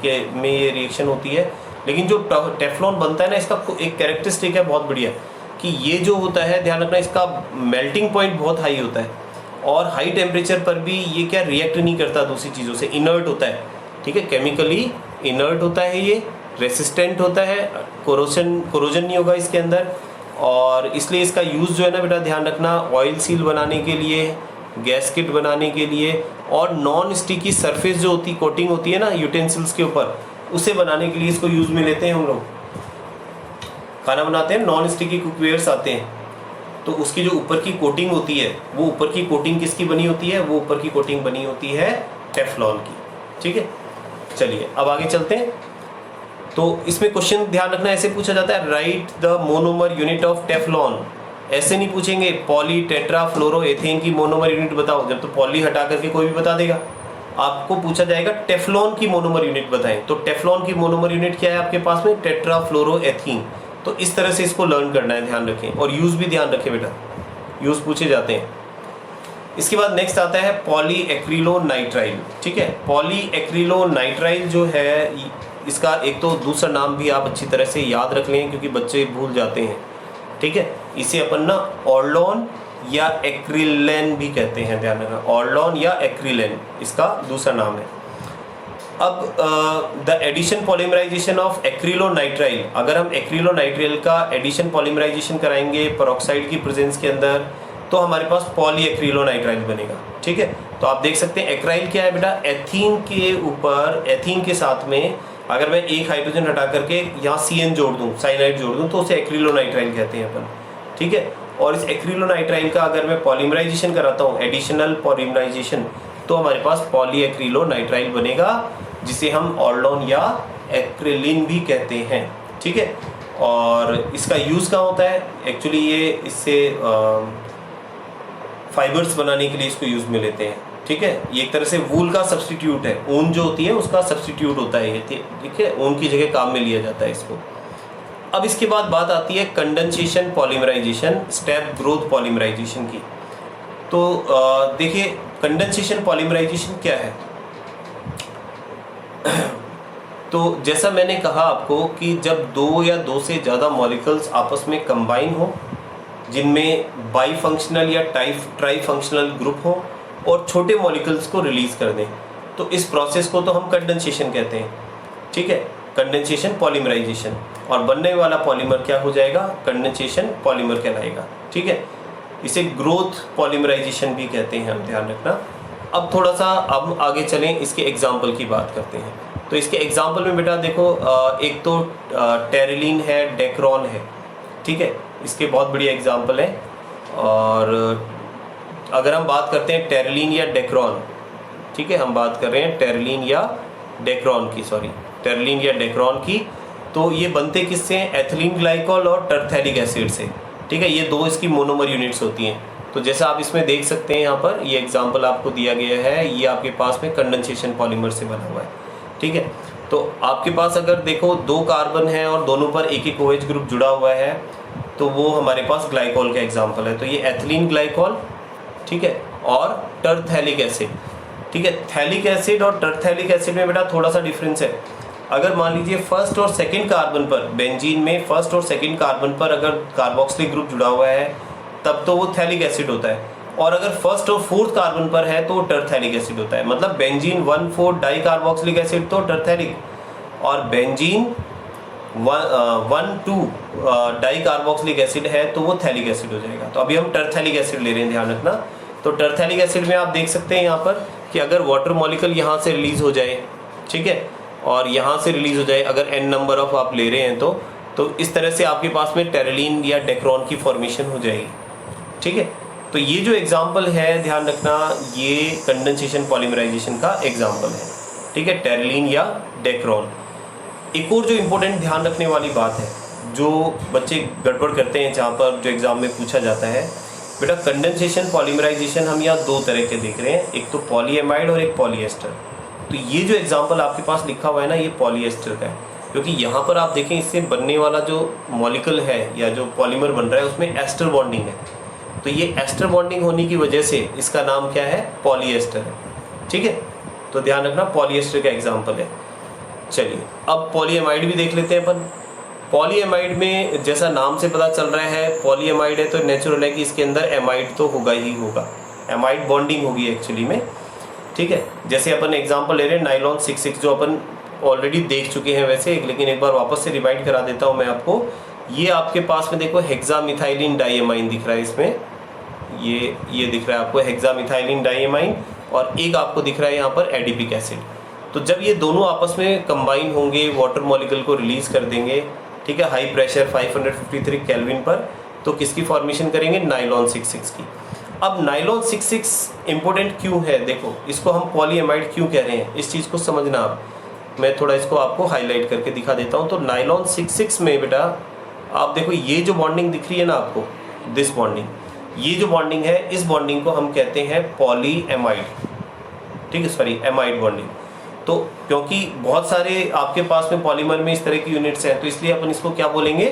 के में ये रिएक्शन होती है। लेकिन जो टेफ्लॉन बनता है ना, इसका एक कैरेक्टरिस्टिक है बहुत बढ़िया, कि ये जो होता है, ध्यान रखना, इसका मेल्टिंग पॉइंट बहुत हाई होता है, और हाई टेम्परेचर पर भी ये क्या रिएक्ट नहीं करता दूसरी चीज़ों से, इनर्ट होता है। ठीक है, केमिकली इनर्ट होता है, ये रेसिस्टेंट होता है, कोरोजन नहीं होगा इसके अंदर, और इसलिए इसका यूज़ जो है ना बेटा, ध्यान रखना, ऑयल सील बनाने के लिए, गैस्केट बनाने के लिए, और नॉन स्टिकी सरफेस जो होती कोटिंग होती है ना यूटेंसिल्स के ऊपर, उसे बनाने के लिए इसको यूज़ में लेते हैं। हम लोग खाना बनाते हैं, नॉन स्टिकी कुकवेयर्स आते हैं, तो उसकी जो ऊपर की कोटिंग होती है, वो ऊपर की कोटिंग किसकी बनी होती है? वो ऊपर की कोटिंग बनी होती है टेफ्लॉन की। ठीक है, चलिए अब आगे चलते हैं। तो इसमें क्वेश्चन ध्यान रखना ऐसे पूछा जाता है, right the monomer unit of Teflon. ऐसे नहीं पूछेंगे पॉलीटेट्राफ्लोरोएथेन की मोनोमर यूनिट बताओ, जब तो पॉली हटा करके कोई भी बता देगा। आपको पूछा जाएगा टेफ्लॉन की मोनोमर यूनिट बताएं, तो टेफ्लॉन की मोनोमर यूनिट क्या है आपके पास में? टेट्राफ्लोरोएथीन। तो इस तरह से इसको लर्न करना है, ध्यान रखें, और यूज़ भी ध्यान रखें बेटा, यूज़ पूछे जाते हैं। इसके बाद नेक्स्ट आता है पॉलीएक्रिलोनाइट्राइल। ठीक है, पॉलीएक्रिलोनाइट्राइल जो है, इसका एक तो दूसरा नाम भी आप अच्छी तरह से याद रख लें, क्योंकि बच्चे भूल जाते हैं। ठीक है, इसे अपन ना ऑर्लोन या एक्रिलेन भी कहते हैं, ध्यान रखना, ऑर्लोन या एक्रिलेन इसका दूसरा नाम है। अब the addition polymerisation of acrylonitrile, अगर हम एक्रिलोनाइट्राइल का एडिशन पॉलीमराइजेशन कराएंगे पेरोक्साइड की प्रेजेंस के अंदर, तो हमारे पास पॉलीएक्रिलोनाइट्राइल बनेगा। ठीक है, तो आप देख सकते हैं एक्राइल क्या है बेटा? एथीन के ऊपर, एथीन के साथ में अगर मैं एक हाइड्रोजन हटा करके यहाँ CN जोड़ दूँ, साइनाइड जोड़ दूँ, तो उसे एक्रिलोनाइट्राइल कहते हैं अपन। ठीक है, और इस एक्रिलोनाइट्राइल का अगर मैं पॉलीमराइजेशन कराता हूँ, एडिशनल पॉलीमराइजेशन, तो हमारे पास पॉलीएक्रिलोनाइट्राइल बनेगा, जिसे हम ऑर्लोन या एक्रिलिन भी कहते हैं। ठीक है, और इसका यूज़ कहाँ होता है? एक्चुअली ये इससे फाइबर्स बनाने के लिए इसको यूज़ में लेते हैं। ठीक है, ये एक तरह से वूल का सब्स्टिट्यूट है, ऊन जो होती है उसका सब्स्टिट्यूट होता है ये। ठीक है, ऊन की जगह काम में लिया जाता है इसको। अब इसके बाद बात आती है condensation polymerisation, step growth polymerisation की। तो देखिए कंडेंसेशन पॉलीमराइजेशन क्या है? तो जैसा मैंने कहा आपको कि जब दो या दो से ज़्यादा मॉलिक्यूल्स आपस में कंबाइन हो, जिनमें बाई फंक्शनल या ट्राई फंक्शनल ग्रुप हो और छोटे मॉलिक्यूल्स को रिलीज कर दें, तो इस प्रोसेस को तो हम कंडेंसेशन कहते हैं। ठीक है, कंडेंसेशन पॉलीमराइजेशन, और बनने वाला पॉलीमर क्या हो जाएगा, कंडेंसेशन पॉलीमर कहलाएगा। ठीक है, इसे ग्रोथ पॉलीमराइजेशन भी कहते हैं, हम ध्यान रखना। अब थोड़ा सा अब आगे चलें, इसके एग्जाम्पल की बात करते हैं। तो इसके एग्जाम्पल में बेटा देखो, एक तो टेरेलिन है, डेक्रॉन है। ठीक है, इसके बहुत बढ़िया एग्जाम्पल है। और अगर हम बात करते हैं टेरेलिन या डेक्रॉन, ठीक है, हम बात कर रहे हैं टेरेलिन या डेक्रॉन की, टेरेलिन या डेक्रॉन की, तो ये बनते किससे हैं, एथिलीन ग्लाइकॉल और टरथैलिक एसिड से। ठीक है, ये दो इसकी मोनोमर यूनिट्स होती हैं। तो जैसा आप इसमें देख सकते हैं, यहाँ पर ये एग्जाम्पल आपको दिया गया है, ये आपके पास में कंडेंसेशन पॉलीमर से बना हुआ है। ठीक है, तो आपके पास अगर देखो दो कार्बन है और दोनों पर एक एक OH ग्रुप जुड़ा हुआ है, तो वो हमारे पास ग्लाइकॉल का एग्जाम्पल है। तो ये एथिलीन ग्लाइकॉल, ठीक है, और टरथैलिक एसिड। ठीक है, थैलिक एसिड और टरथैलिक एसिड में बेटा थोड़ा सा डिफरेंस है। अगर मान लीजिए फर्स्ट और सेकंड कार्बन पर, बेंजीन में फर्स्ट और सेकंड कार्बन पर अगर कार्बोक्सिलिक ग्रुप जुड़ा हुआ है, तब तो वो थैलिक एसिड होता है, और अगर फर्स्ट और फोर्थ कार्बन पर है तो वो टरथैलिक एसिड होता है। मतलब बेंजीन 1,4 डाई कार्बोक्सिलिक एसिड तो टरथैलिक, और बेंजीन 1,2 डाई कार्बोक्सिलिक एसिड है तो वो थैलिक एसिड हो जाएगा। तो अभी हम टरथैलिक एसिड ले रहे हैं, ध्यान रखना। तो टरथैलिक एसिड में आप देख सकते हैं यहाँ पर कि अगर वाटर मॉलिक्यूल यहाँ से रिलीज हो जाए, ठीक है, और यहाँ से रिलीज हो जाए, अगर n नंबर ऑफ आप ले रहे हैं तो इस तरह से आपके पास में टेरेलिन या डेक्रॉन की फॉर्मेशन हो जाएगी। ठीक है, तो ये जो एग्जाम्पल है, ध्यान रखना, ये कंडेंसेशन पॉलीमराइजेशन का एग्जाम्पल है। ठीक है, टेरेलिन या डेक्रॉन। एक और जो इम्पोर्टेंट ध्यान रखने वाली बात है, जो बच्चे गड़बड़ करते हैं, जहाँ पर जो एग्जाम में पूछा जाता है, बेटा कंडेंसेशन पॉलीमराइजेशन हम यहाँ दो तरह के देख रहे हैं, एक तो पॉलीएमाइड और एक पॉलीएस्टर। तो ये जो एग्जाम्पल आपके पास लिखा हुआ है ना, ये पॉलीएस्टर का है, क्योंकि यहाँ पर आप देखें इससे बनने वाला जो मॉलिक्यूल है या जो पॉलीमर बन रहा है उसमें एस्टर बॉन्डिंग है। तो ये एस्टर बॉन्डिंग होने की वजह से इसका नाम क्या है, पॉलीएस्टर है। ठीक है, तो ध्यान रखना, पॉलीएस्टर का एग्जाम्पल है। चलिए अब पॉलीएमाइड भी देख लेते हैं अपन। पॉलीएमाइड में जैसा नाम से पता चल रहा है पॉलीएमाइड है, तो नेचुरल है कि इसके अंदर एमाइड तो होगा ही होगा, एमाइड बॉन्डिंग होगी एक्चुअली में। ठीक है, जैसे अपन एग्जांपल ले रहे हैं नाइलॉन 6,6, जो अपन ऑलरेडी देख चुके हैं वैसे, लेकिन एक बार वापस से रिवाइंड करा देता हूँ मैं आपको। ये आपके पास में देखो हेक्सामिथाइलिन डाइएमाइन दिख रहा है इसमें, ये दिख रहा है आपको हेक्सामिथाइलिन डाइएमाइन, और एक आपको दिख रहा है यहाँ पर एडिपिक एसिड। तो जब ये दोनों आपस में कंबाइन होंगे, वाटर मॉलिक्यूल को रिलीज कर देंगे, ठीक है, हाई प्रेशर 553 केल्विन पर, तो किसकी फॉर्मेशन करेंगे, नाइलॉन 6,6 की। अब नाइलॉन 6,6 इंपॉर्टेंट क्यों है, देखो इसको हम पॉलीएमाइड क्यों कह रहे हैं, इस चीज़ को समझना आप। मैं थोड़ा इसको आपको हाईलाइट करके दिखा देता हूँ। तो नाइलॉन 6,6 में बेटा आप देखो, ये जो बॉन्डिंग दिख रही है ना आपको, दिस बॉन्डिंग, ये जो बॉन्डिंग है, इस बॉन्डिंग को हम कहते हैं पॉलीएमाइड। ठीक है, सॉरी, एमाइड बॉन्डिंग। तो क्योंकि बहुत सारे आपके पास में पॉलीमर में इस तरह की यूनिट्स हैं, तो इसलिए अपन इसको क्या बोलेंगे,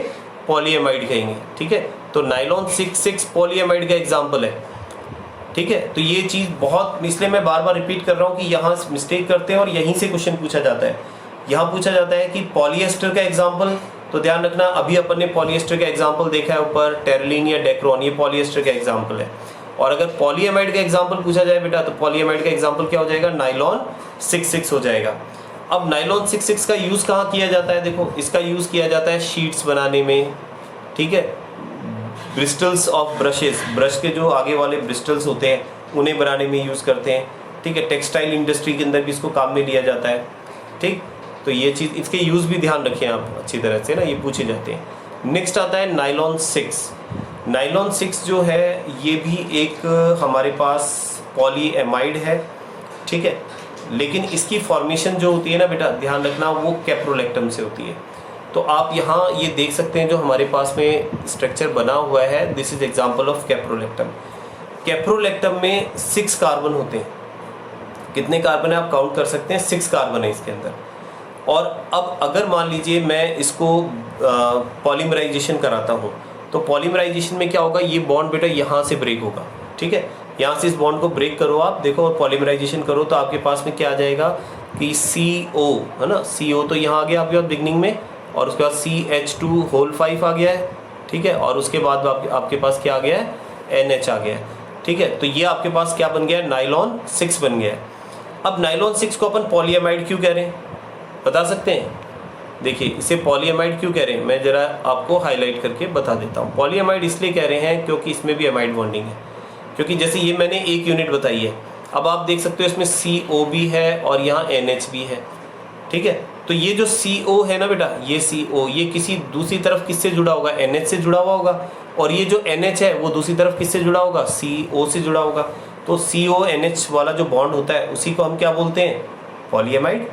पॉलीएमाइड कहेंगे। ठीक है, तो नाइलॉन 6,6 पॉलीएमाइड का एग्जाम्पल है। ठीक है, तो ये चीज़ बहुत, इसलिए मैं बार बार रिपीट कर रहा हूँ कि यहाँ मिस्टेक करते हैं और यहीं से क्वेश्चन पूछा जाता है। यहाँ पूछा जाता है कि पॉलीएस्टर का एग्जाम्पल, तो ध्यान रखना, अभी अपन ने पॉलीएस्टर का एग्जाम्पल देखा है ऊपर, टेरेलिन या डेक्रॉन, ये पॉलीएस्टर का एग्जाम्पल है। और अगर पॉलीएमाइड का एग्जाम्पल पूछा जाए बेटा, तो पॉलीएमाइड का एग्जाम्पल क्या हो जाएगा, नाइलॉन 6,6 हो जाएगा। अब नाइलॉन 6,6 का यूज़ कहाँ किया जाता है, देखो इसका यूज़ किया जाता है शीट्स बनाने में। ठीक है, ब्रिस्टल्स ऑफ ब्रशेस, ब्रश के जो आगे वाले ब्रिस्टल्स होते हैं उन्हें बनाने में यूज़ करते हैं। ठीक है, टेक्सटाइल इंडस्ट्री के अंदर भी इसको काम में लिया जाता है। ठीक, तो ये चीज़, इसके यूज़ भी ध्यान रखें आप अच्छी तरह से ना, ये पूछे जाते हैं। नेक्स्ट आता है नाइलॉन 6। नाइलॉन 6 जो है ये भी एक हमारे पास पॉलीएमाइड है। ठीक है, लेकिन इसकी फॉर्मेशन जो होती है ना बेटा, ध्यान रखना, वो कैप्रोलेक्टम से होती है। तो आप यहाँ ये देख सकते हैं जो हमारे पास में स्ट्रक्चर बना हुआ है, this is example of caprolactam. Caprolactam में 6 कार्बन होते हैं। कितने कार्बन है आप काउंट कर सकते हैं, 6 कार्बन है इसके अंदर। और अब अगर मान लीजिए मैं इसको पॉलीमराइजेशन कराता हूँ, तो पॉलीमराइजेशन में क्या होगा, ये बॉन्ड बेटा यहाँ से ब्रेक होगा। ठीक है, यहाँ से इस बॉन्ड को ब्रेक करो आप, देखो, और पॉलीमराइजेशन करो तो आपके पास में क्या आ जाएगा, कि CO है ना, CO तो यहाँ आ गया आपके पास बिगनिंग में, और उसके बाद CH2 आ गया है, ठीक है, और उसके बाद आपके पास क्या आ गया है, NH आ गया है, ठीक है। तो ये आपके पास क्या बन गया है, नाइलॉन 6 बन गया है। अब नाइलॉन 6 को अपन पॉलीएमाइड क्यों कह रहे हैं, बता सकते हैं? देखिए इसे पॉलीएमाइड क्यों कह रहे हैं, मैं जरा आपको हाईलाइट करके बता देता हूँ। पॉलीएमाइड इसलिए कह रहे हैं क्योंकि इसमें भी एमाइड बॉन्डिंग है, क्योंकि जैसे ये मैंने एक यूनिट बताई है, अब आप देख सकते हो इसमें CO भी है और यहाँ NH भी है, ठीक है। तो ये जो CO है ना बेटा, ये CO ये किसी दूसरी तरफ किससे जुड़ा होगा, NH से जुड़ा हुआ होगा, और ये जो NH है वो दूसरी तरफ किससे जुड़ा होगा, CO से जुड़ा होगा। तो CO NH वाला जो बॉन्ड होता है उसी को हम क्या बोलते हैं, पॉलीएमाइड,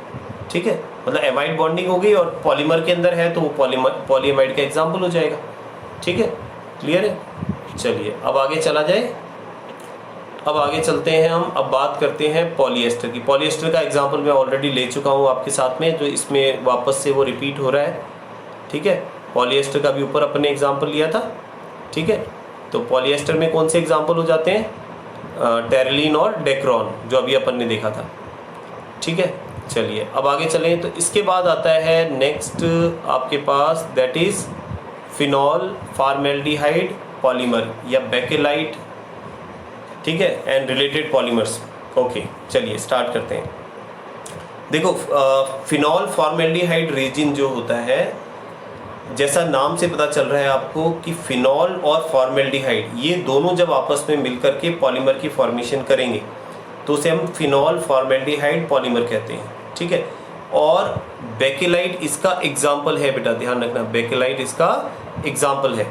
ठीक है। मतलब एमाइड बॉन्डिंग हो गई और पॉलीमर के अंदर है तो वो पॉलीएमाइड का एग्जाम्पल हो जाएगा, ठीक है, क्लियर है। चलिए अब आगे चला जाए, अब आगे चलते हैं हम, अब बात करते हैं पॉलीएस्टर की। पॉलीएस्टर का एग्जाम्पल मैं ऑलरेडी ले चुका हूँ आपके साथ में, जो इसमें वापस से वो रिपीट हो रहा है, ठीक है। पॉलीएस्टर का भी ऊपर अपन ने एग्जाम्पल लिया था, ठीक है। तो पॉलीएस्टर में कौन से एग्जाम्पल हो जाते हैं, टेरिलीन और डेक्रॉन, जो अभी अपन ने देखा था, ठीक है। चलिए अब आगे चलें, तो इसके बाद आता है नेक्स्ट आपके पास, that is phenol formaldehyde polymer या बेकेलाइट, ठीक है, एंड रिलेटेड पॉलीमर्स। ओके चलिए स्टार्ट करते हैं। देखो फिनॉल फॉर्मेल्डिहाइड रेजिन जो होता है, जैसा नाम से पता चल रहा है आपको कि फिनॉल और फॉर्मेल्डिहाइड ये दोनों जब आपस में मिलकर के पॉलीमर की फॉर्मेशन करेंगे तो उसे हम फिनॉल फॉर्मेल्डिहाइड पॉलीमर कहते हैं, ठीक है। और बेकेलाइट इसका एग्जाम्पल है बेटा, ध्यान रखना, बेकेलाइट इसका एग्जाम्पल है,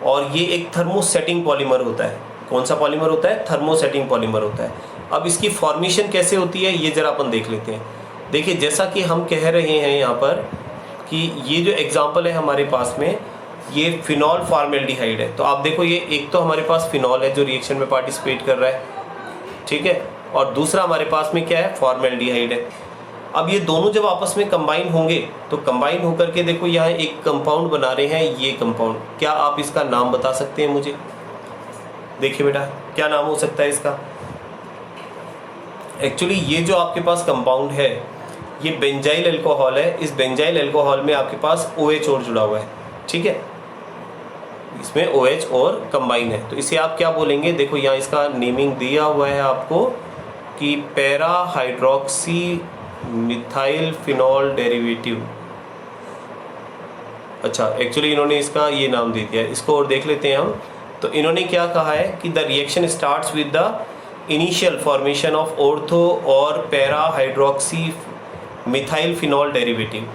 और ये एक थर्मोसेटिंग पॉलीमर होता है। कौन सा पॉलीमर होता है, थर्मोसेटिंग पॉलीमर होता है। अब इसकी फॉर्मेशन कैसे होती है ये जरा अपन देख लेते हैं। देखिए जैसा कि हम कह रहे हैं यहाँ पर कि ये जो एग्जाम्पल है हमारे पास में, ये फिनॉल फॉर्मेल्डिहाइड है। तो आप देखो ये एक तो हमारे पास फिनॉल है जो रिएक्शन में पार्टिसिपेट कर रहा है, ठीक है, और दूसरा हमारे पास में क्या है, फॉर्मेल्डिहाइड है। अब ये दोनों जब आपस में कंबाइन होंगे तो कंबाइन होकर के देखो यहाँ एक कंपाउंड बना रहे हैं, ये कंपाउंड, क्या आप इसका नाम बता सकते हैं मुझे? देखिए बेटा क्या नाम हो सकता है इसका। एक्चुअली ये जो आपके पास कंपाउंड है ये बेंजाइल अल्कोहल है। इस बेंजाइल अल्कोहल में आपके पास OH और जुड़ा हुआ है, ठीक है, इसमें OH और कंबाइन है। तो इसे आप क्या बोलेंगे, देखो यहाँ इसका नेमिंग दिया हुआ है आपको कि para hydroxy methyl phenol derivative. अच्छा एक्चुअली इन्होंने इसका ये नाम दे दिया है, इसको और देख लेते हैं हम। तो इन्होंने क्या कहा है कि the reaction starts with the initial formation of ortho और para hydroxy methyl phenol derivative.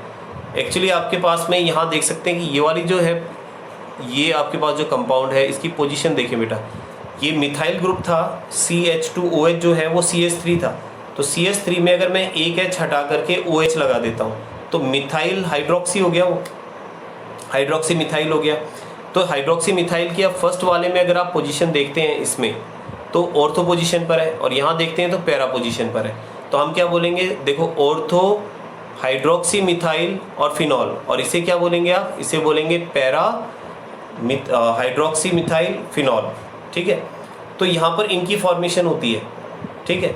Actually आपके पास में यहाँ देख सकते हैं कि ये वाली जो है, ये आपके पास जो कंपाउंड है इसकी पोजीशन देखिए बेटा, ये मिथाइल ग्रुप था, CH2OH जो है वो CH3 था। तो CH3 में अगर मैं एक H हटा करके OH लगा देता हूँ तो मिथाइल हाइड्रोक्सी हो गया, वो हाइड्रोक्सी मिथाइल हो गया। तो हाइड्रोक्सी मिथाइल की अब फर्स्ट वाले में अगर आप पोजीशन देखते हैं इसमें तो ऑर्थो पोजीशन पर है, और यहाँ देखते हैं तो पैरा पोजीशन पर है। तो हम क्या बोलेंगे, देखो ऑर्थो हाइड्रोक्सी मिथाइल और फिनॉल, और इसे क्या बोलेंगे आप, इसे बोलेंगे पैरा हाइड्रोक्सी मिथाइल फिनॉल, ठीक है। तो यहाँ पर इनकी फॉर्मेशन होती है, ठीक है।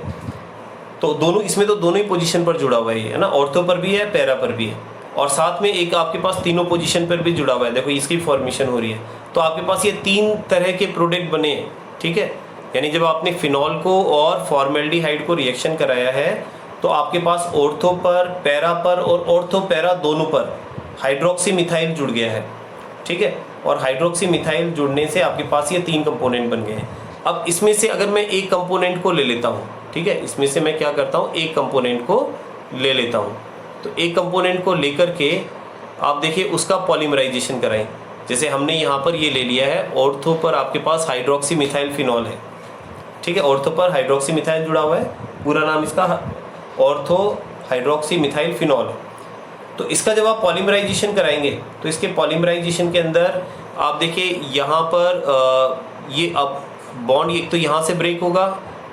तो दोनों इसमें तो दोनों ही पोजीशन पर जुड़ा हुआ है ना, ऑर्थो पर भी है पैरा पर भी है, और साथ में एक आपके पास तीनों पोजीशन पर भी जुड़ा हुआ है, देखो इसकी फॉर्मेशन हो रही है। तो आपके पास ये तीन तरह के प्रोडक्ट बने हैं, ठीक है। यानी जब आपने फिनॉल को और फॉर्मेल्डिहाइड को रिएक्शन कराया है तो आपके पास ऑर्थो पर, पैरा पर और ऑर्थो पैरा दोनों पर हाइड्रोक्सी मिथाइल जुड़ गया है, ठीक है। और हाइड्रोक्सी मिथाइल जुड़ने से आपके पास ये तीन कंपोनेंट बन गए हैं। अब इसमें से अगर मैं एक कंपोनेंट को ले लेता हूँ, ठीक है, इसमें से मैं क्या करता हूँ, एक कंपोनेंट को ले लेता हूँ। तो एक कंपोनेंट को लेकर के आप देखिए उसका पॉलीमराइजेशन कराएं। जैसे हमने यहाँ पर ये ले लिया है, ऑर्थो पर आपके पास हाइड्रोक्सी मिथाइल फिनॉल है, ठीक है, ऑर्थो पर हाइड्रोक्सी मिथाइल जुड़ा हुआ है, पूरा नाम इसका ऑर्थो हाइड्रोक्सी मिथाइल फिनॉल है। तो इसका जब आप पॉलीमराइजेशन कराएंगे तो इसके पॉलीमराइजेशन के अंदर आप देखिए यहाँ पर ये अब बॉन्ड एक तो यहाँ से ब्रेक होगा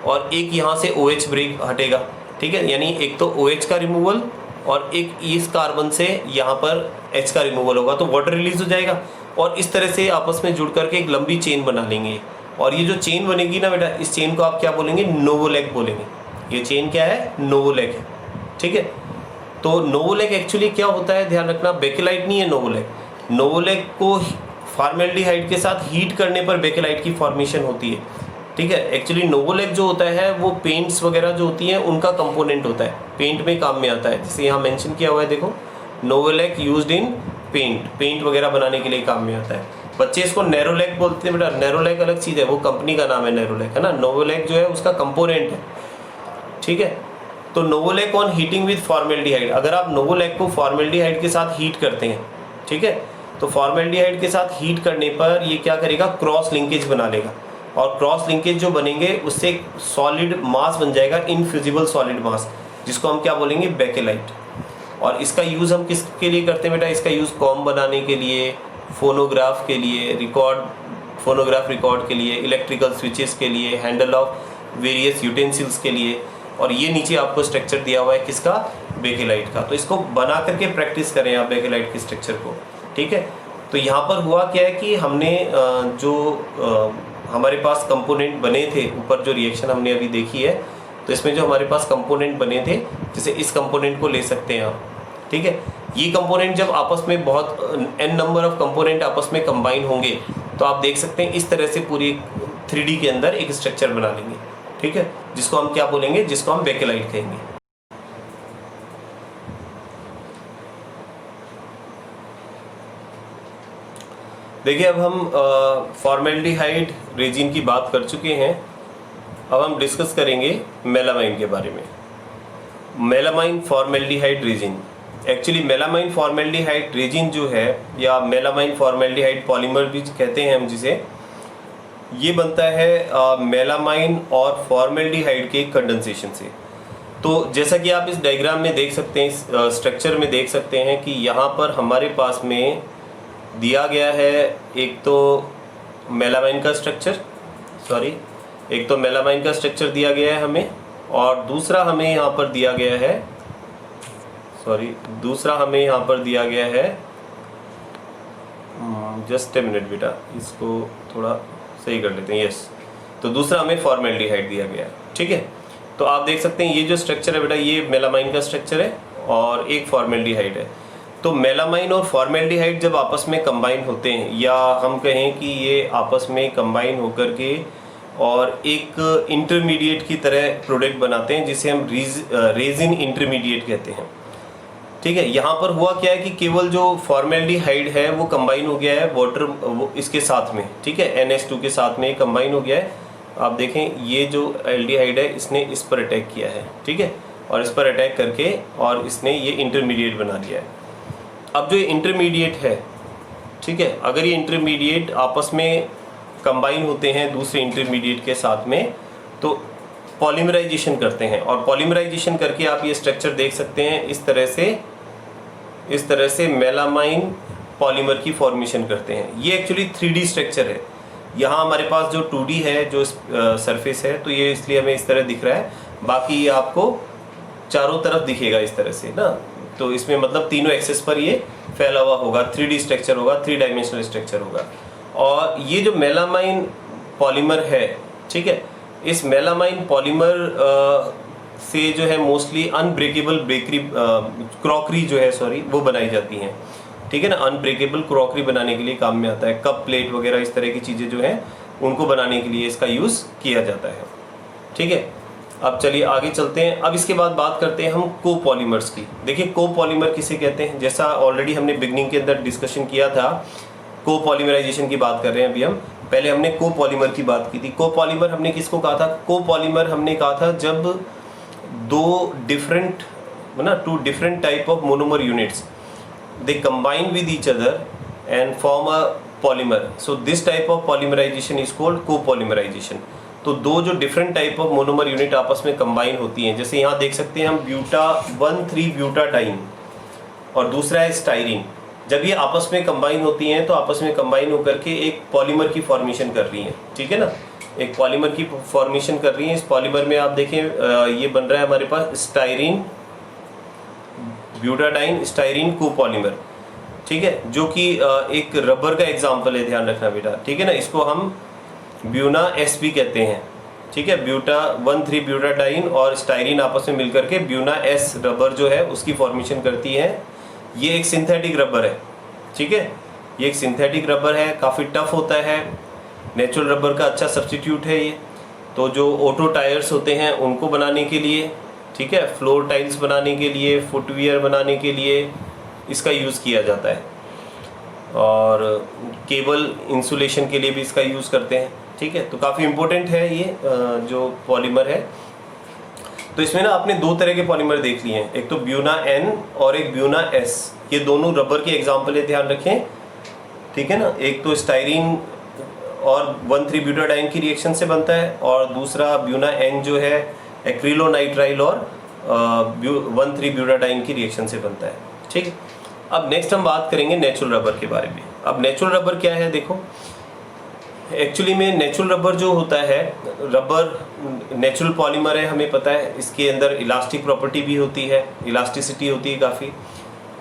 और एक यहाँ से OH ब्रेक हटेगा, ठीक है। यानी एक तो OH का रिमूवल और एक इस कार्बन से यहाँ पर H का रिमूवल होगा, तो वाटर रिलीज हो जाएगा, और इस तरह से आपस में जुड़ करके एक लंबी चेन बना लेंगे। और ये जो चेन बनेगी ना बेटा, इस चेन को आप क्या बोलेंगे, नोवोलेक बोलेंगे। ये चेन क्या है, नोवोलेक है, ठीक है। तो नोवोलैक एक्चुअली क्या होता है, ध्यान रखना, बेकेलाइट नहीं है नोवोलैक। नोवोलैक को फॉर्मेल्डिहाइड के साथ हीट करने पर बेकेलाइट की फॉर्मेशन होती है, ठीक है। एक्चुअली नोवोलैक जो होता है वो पेंट्स वगैरह जो होती हैं उनका कंपोनेंट होता है, पेंट में काम में आता है। जैसे यहाँ मेंशन किया हुआ है, देखो, नोवोलैक यूज्ड इन पेंट वगैरह बनाने के लिए काम में आता है। बच्चे इसको नैरोलैक बोलते हैं बेटा, नैरोलैक अलग चीज़ है, वो कंपनी का नाम है नैरोलैक, है ना। नोवोलैक जो है उसका कंपोनेंट है, ठीक है। तो नोवोलैक ऑन हीटिंग विद फॉर्मेल्डिहाइड, अगर आप नोवोलैक को फॉर्मेल्डिहाइड के साथ हीट करते हैं, ठीक है, तो फॉर्मेल्डिहाइड के साथ हीट करने पर ये क्या करेगा, क्रॉस लिंकेज बना लेगा, और क्रॉस लिंकेज जो बनेंगे उससे एक सॉलिड मास बन जाएगा, इनफ्यूजिबल सॉलिड मास, जिसको हम क्या बोलेंगे, बेकेलाइट। और इसका यूज़ हम किसके लिए करते हैं बेटा, इसका यूज़ कॉम बनाने के लिए, फोनोग्राफ के लिए, फोनोग्राफ रिकॉर्ड के लिए, इलेक्ट्रिकल स्विचेस के लिए, हैंडल ऑफ वेरियस यूटेंसिल्स के लिए। और ये नीचे आपको स्ट्रक्चर दिया हुआ है किसका, बेकेलाइट का। तो इसको बना करके प्रैक्टिस करें आप बेकेलाइट के स्ट्रक्चर को, ठीक है। तो यहाँ पर हुआ क्या है कि हमने हमारे पास कंपोनेंट बने थे, ऊपर जो रिएक्शन हमने अभी देखी है, तो इसमें जो हमारे पास कंपोनेंट बने थे, जैसे इस कंपोनेंट को ले सकते हैं आप, ठीक है। ये कंपोनेंट जब आपस में बहुत n नंबर ऑफ कंपोनेंट आपस में कंबाइन होंगे तो आप देख सकते हैं इस तरह से पूरी 3D के अंदर एक स्ट्रक्चर बना लेंगे, ठीक है, जिसको हम क्या बोलेंगे, जिसको हम बेकेलाइट कहेंगे। देखिए, अब हम फॉर्मेल्डिहाइड रेजिन की बात कर चुके हैं, अब हम डिस्कस करेंगे मेलामाइन के बारे में। Melamine formaldehyde resin, actually melamine formaldehyde resin जो है, या मेलामाइन फॉर्मेल्डिहाइड पॉलीमर भी कहते हैं हम जिसे, ये बनता है मेलामाइन और फॉर्मेल्डिहाइड के कंडेंसेशन से। तो जैसा कि आप इस डायग्राम में देख सकते हैं, इस स्ट्रक्चर में देख सकते हैं कि यहाँ पर हमारे पास में दिया गया है एक तो मेलामाइन का स्ट्रक्चर, एक तो मेलामाइन का स्ट्रक्चर दिया गया है हमें, और दूसरा हमें यहाँ पर दिया गया है, जस्ट ए मिनट बेटा, इसको थोड़ा सही कर लेते हैं, यस। तो दूसरा हमें फॉर्मेल्डिहाइड दिया गया है, ठीक है। तो आप देख सकते हैं ये जो स्ट्रक्चर है बेटा, ये मेलामाइन का स्ट्रक्चर है और एक फॉर्मेल्डिहाइड है। तो मेलामाइन और फॉर्मेल्डिहाइड जब आपस में कंबाइन होते हैं, या हम कहें कि ये आपस में कंबाइन होकर के और एक इंटरमीडिएट की तरह प्रोडक्ट बनाते हैं, जिसे हम रेजिन इंटरमीडिएट कहते हैं, ठीक है। यहाँ पर हुआ क्या है कि केवल जो फॉर्मेल्डिहाइड है वो कंबाइन हो गया है वाटर इसके साथ में, ठीक है, NH2 के साथ में कंबाइन हो गया है। आप देखें ये जो एल्डिहाइड है इसने इस पर अटैक किया है, ठीक है, और इस पर अटैक करके और इसने ये इंटरमीडिएट बना दिया है। अब जो ये इंटरमीडिएट है, ठीक है, अगर ये इंटरमीडिएट आपस में कंबाइन होते हैं दूसरे इंटरमीडिएट के साथ में, तो पॉलीमराइजेशन करते हैं, और पॉलीमराइजेशन करके आप ये स्ट्रक्चर देख सकते हैं इस तरह से मेलामाइन पॉलीमर की फॉर्मेशन करते हैं। ये एक्चुअली 3D स्ट्रक्चर है। यहाँ हमारे पास जो 2D है, जो सरफेस है, तो ये इसलिए हमें इस तरह दिख रहा है, बाकी ये आपको चारों तरफ दिखेगा इस तरह से ना। तो इसमें मतलब तीनों एक्सेस पर ये फैला हुआ होगा, 3D स्ट्रक्चर होगा, 3 डायमेंशनल स्ट्रक्चर होगा। और ये जो मेलामाइन पॉलीमर है, ठीक है, इस मेलामाइन पॉलीमर से जो है मोस्टली अनब्रेकेबल क्रॉकरी जो है वो बनाई जाती हैं, ठीक है ना। अनब्रेकेबल क्रॉकरी बनाने के लिए काम में आता है, कप प्लेट वगैरह इस तरह की चीज़ें जो हैं उनको बनाने के लिए इसका यूज़ किया जाता है, ठीक है। अब चलिए आगे चलते हैं। अब इसके बाद बात करते हैं हम कोपॉलीमर्स की। देखिए कोपॉलीमर किसे कहते हैं, जैसा ऑलरेडी हमने बिगनिंग के अंदर डिस्कशन किया था, कोपॉलीमराइजेशन की बात कर रहे हैं अभी हम। पहले हमने कोपॉलीमर की बात की थी। कोपॉलीमर हमने किसको कहा था, कोपॉलीमर हमने कहा था जब two different type of monomer units they combine with each other and form a polymer, so this type of polymerisation is called copolymerisation. तो दो जो different type of monomer unit आपस में कंबाइन होती हैं, जैसे यहाँ देख सकते हैं हम ब्यूटा-1,3-ब्यूटाडाइन और दूसरा है स्टाइरिन। जब ये आपस में कंबाइन होती हैं तो आपस में कंबाइन होकर के एक पॉलीमर की फॉर्मेशन कर रही हैं, ठीक है ना, एक पॉलीमर की फॉर्मेशन कर रही हैं। इस पॉलीमर में आप देखें ये बन रहा है हमारे पास स्टाइरिन ब्यूटाडाइन स्टाइरिन कोपॉलीमर, ठीक है, जो कि एक रबर का एग्जाम्पल है, ध्यान रखना बेटा, ठीक है ना। इसको हम ब्यूना एसपी कहते हैं, ठीक है। ब्यूटा 1,3 ब्यूटाडाइन और स्टाइरिन आपस में मिलकर के ब्यूना एस रबर जो है उसकी फॉर्मेशन करती है। ये एक सिंथेटिक रबर है, ठीक है। ये एक सिंथेटिक रबर है, काफ़ी टफ होता है, नेचुरल रबर का अच्छा सब्स्टिट्यूट है ये। तो जो ऑटो टायर्स होते हैं उनको बनाने के लिए, ठीक है, फ्लोर टाइल्स बनाने के लिए, फुटवियर बनाने के लिए इसका यूज़ किया जाता है, और केबल इंसुलेशन के लिए भी इसका यूज़ करते हैं, ठीक है। तो काफ़ी इम्पोर्टेंट है ये जो पॉलीमर है। तो इसमें ना आपने दो तरह के पॉलीमर देख लिए हैं, एक तो ब्यूना एन और एक ब्यूना एस। ये दोनों रबर के एग्जाम्पल है, ध्यान रखें, ठीक है ना। एक तो स्टाइरिन और 1,3 ब्यूटाडाइन की रिएक्शन से बनता है, और दूसरा ब्यूना एन जो है एक्रिलोनाइट्राइल और 1,3 ब्यूटाडाइन की रिएक्शन से बनता है, ठीक। अब नेक्स्ट हम बात करेंगे नेचुरल रबर के बारे में। अब नेचुरल रबर क्या है, देखो एक्चुअली में नेचुरल रबर जो होता है, रबर नेचुरल पॉलीमर है, हमें पता है। इसके अंदर इलास्टिक प्रॉपर्टी भी होती है, इलास्टिसिटी होती है काफ़ी।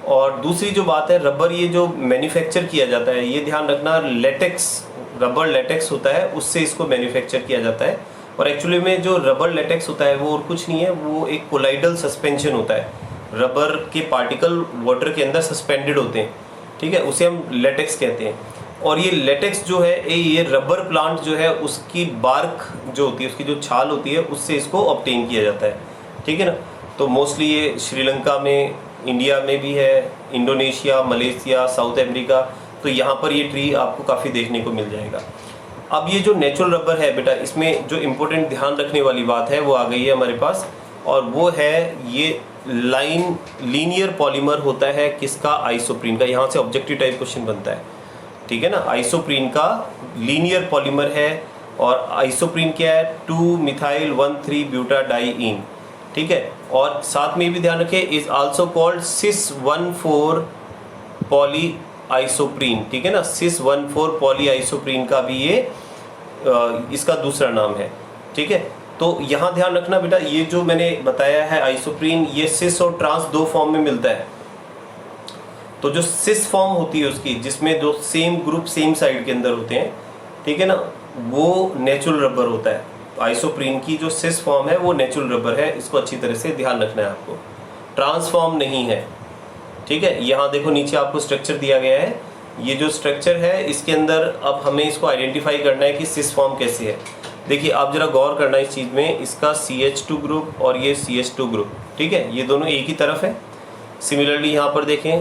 और दूसरी जो बात है, रबर ये जो मैन्युफैक्चर किया जाता है, ये ध्यान रखना, लेटेक्स, रबर लेटेक्स होता है, उससे इसको मैन्युफैक्चर किया जाता है। और एक्चुअली में जो रबर लेटेक्स होता है वो और कुछ नहीं है, वो एक कोलाइडल सस्पेंशन होता है। रबर के पार्टिकल वाटर के अंदर सस्पेंडेड होते हैं, ठीक है, उसे हम लेटेक्स कहते हैं। और ये लेटेक्स जो है, ये रबर प्लांट जो है उसकी बार्क जो होती है, उसकी जो छाल होती है, उससे इसको ऑब्टेन किया जाता है, ठीक है ना। तो मोस्टली ये श्रीलंका में, इंडिया में भी है, इंडोनेशिया, मलेशिया, साउथ अमेरिका, तो यहाँ पर ये ट्री आपको काफ़ी देखने को मिल जाएगा। अब ये जो नेचुरल रबर है बेटा, इसमें जो इम्पोर्टेंट ध्यान रखने वाली बात है वो आ गई है हमारे पास, और वो है ये लीनियर पॉलीमर होता है किसका, आइसोप्रीन का। यहाँ से ऑब्जेक्टिव टाइप क्वेश्चन बनता है, ठीक है ना। आइसोप्रीन का लीनियर पॉलीमर है, और आइसोप्रीन क्या है, 2-मिथाइल-1,3 ब्यूटाडाइन, ठीक है। और साथ में भी ध्यान रखें, इज आल्सो कॉल्ड सिस-1,4 पॉली आइसोप्रीन, ठीक है ना। सिस-1,4 पॉली आइसोप्रीन का भी ये इसका दूसरा नाम है, ठीक है। तो यहाँ ध्यान रखना बेटा, ये जो मैंने बताया है आइसोप्रीन, ये सिस और ट्रांस दो फॉर्म में मिलता है। तो जो सिस फॉर्म होती है उसकी, जिसमें दो सेम ग्रुप सेम साइड के अंदर होते हैं, ठीक है ना, वो नेचुरल रबर होता है। आइसोप्रीन की जो सिस फॉर्म है वो नेचुरल रबर है, इसको अच्छी तरह से ध्यान रखना है आपको। ट्रांसफॉर्म नहीं है, ठीक है। यहाँ देखो नीचे आपको स्ट्रक्चर दिया गया है, ये जो स्ट्रक्चर है इसके अंदर अब हमें इसको आइडेंटिफाई करना है कि सिस फॉर्म कैसे है। देखिए आप जरा गौर करना इस चीज़ में, इसका CH2 ग्रुप और ये CH2 ग्रुप, ठीक है, ये दोनों एक ही तरफ है। सिमिलरली यहाँ पर देखें,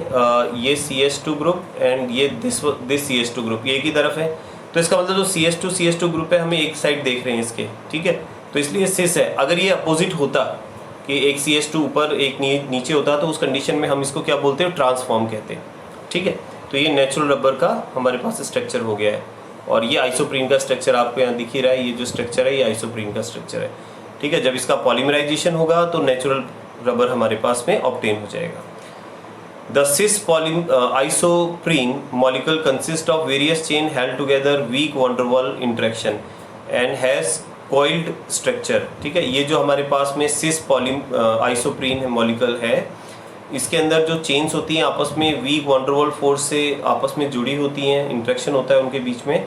ये CH2 ग्रुप एंड ये दिस CH2 ग्रुप, ये एक ही तरफ है। तो इसका मतलब जो CH2 ग्रुप है, हमें एक साइड देख रहे हैं इसके, ठीक है। तो इसलिए सिस है। अगर ये अपोजिट होता कि एक CH2 ऊपर एक नीचे होता, तो उस कंडीशन में हम इसको क्या बोलते हैं, ट्रांसफॉर्म कहते हैं, ठीक है। तो ये नेचुरल रबर का हमारे पास स्ट्रक्चर हो गया है, और ये आइसोप्रीन का स्ट्रक्चर आपको यहाँ दिख ही रहा है। ये जो स्ट्रक्चर है ये आइसोप्रीन का स्ट्रक्चर है, ठीक है। जब इसका पॉलीमराइजेशन होगा तो नेचुरल रबर हमारे पास में ऑब्टेन हो जाएगा। The cis isoprene molecule consist of various chain held together weak van der Waals interaction and has coiled structure, ठीक है। ये जो हमारे पास में सिस आइसोप्रीन मॉलिक्यूल है, इसके अंदर जो चेन्स होती हैं आपस में weak van der Waals force से आपस में जुड़ी होती हैं, इंटरेक्शन होता है उनके बीच में,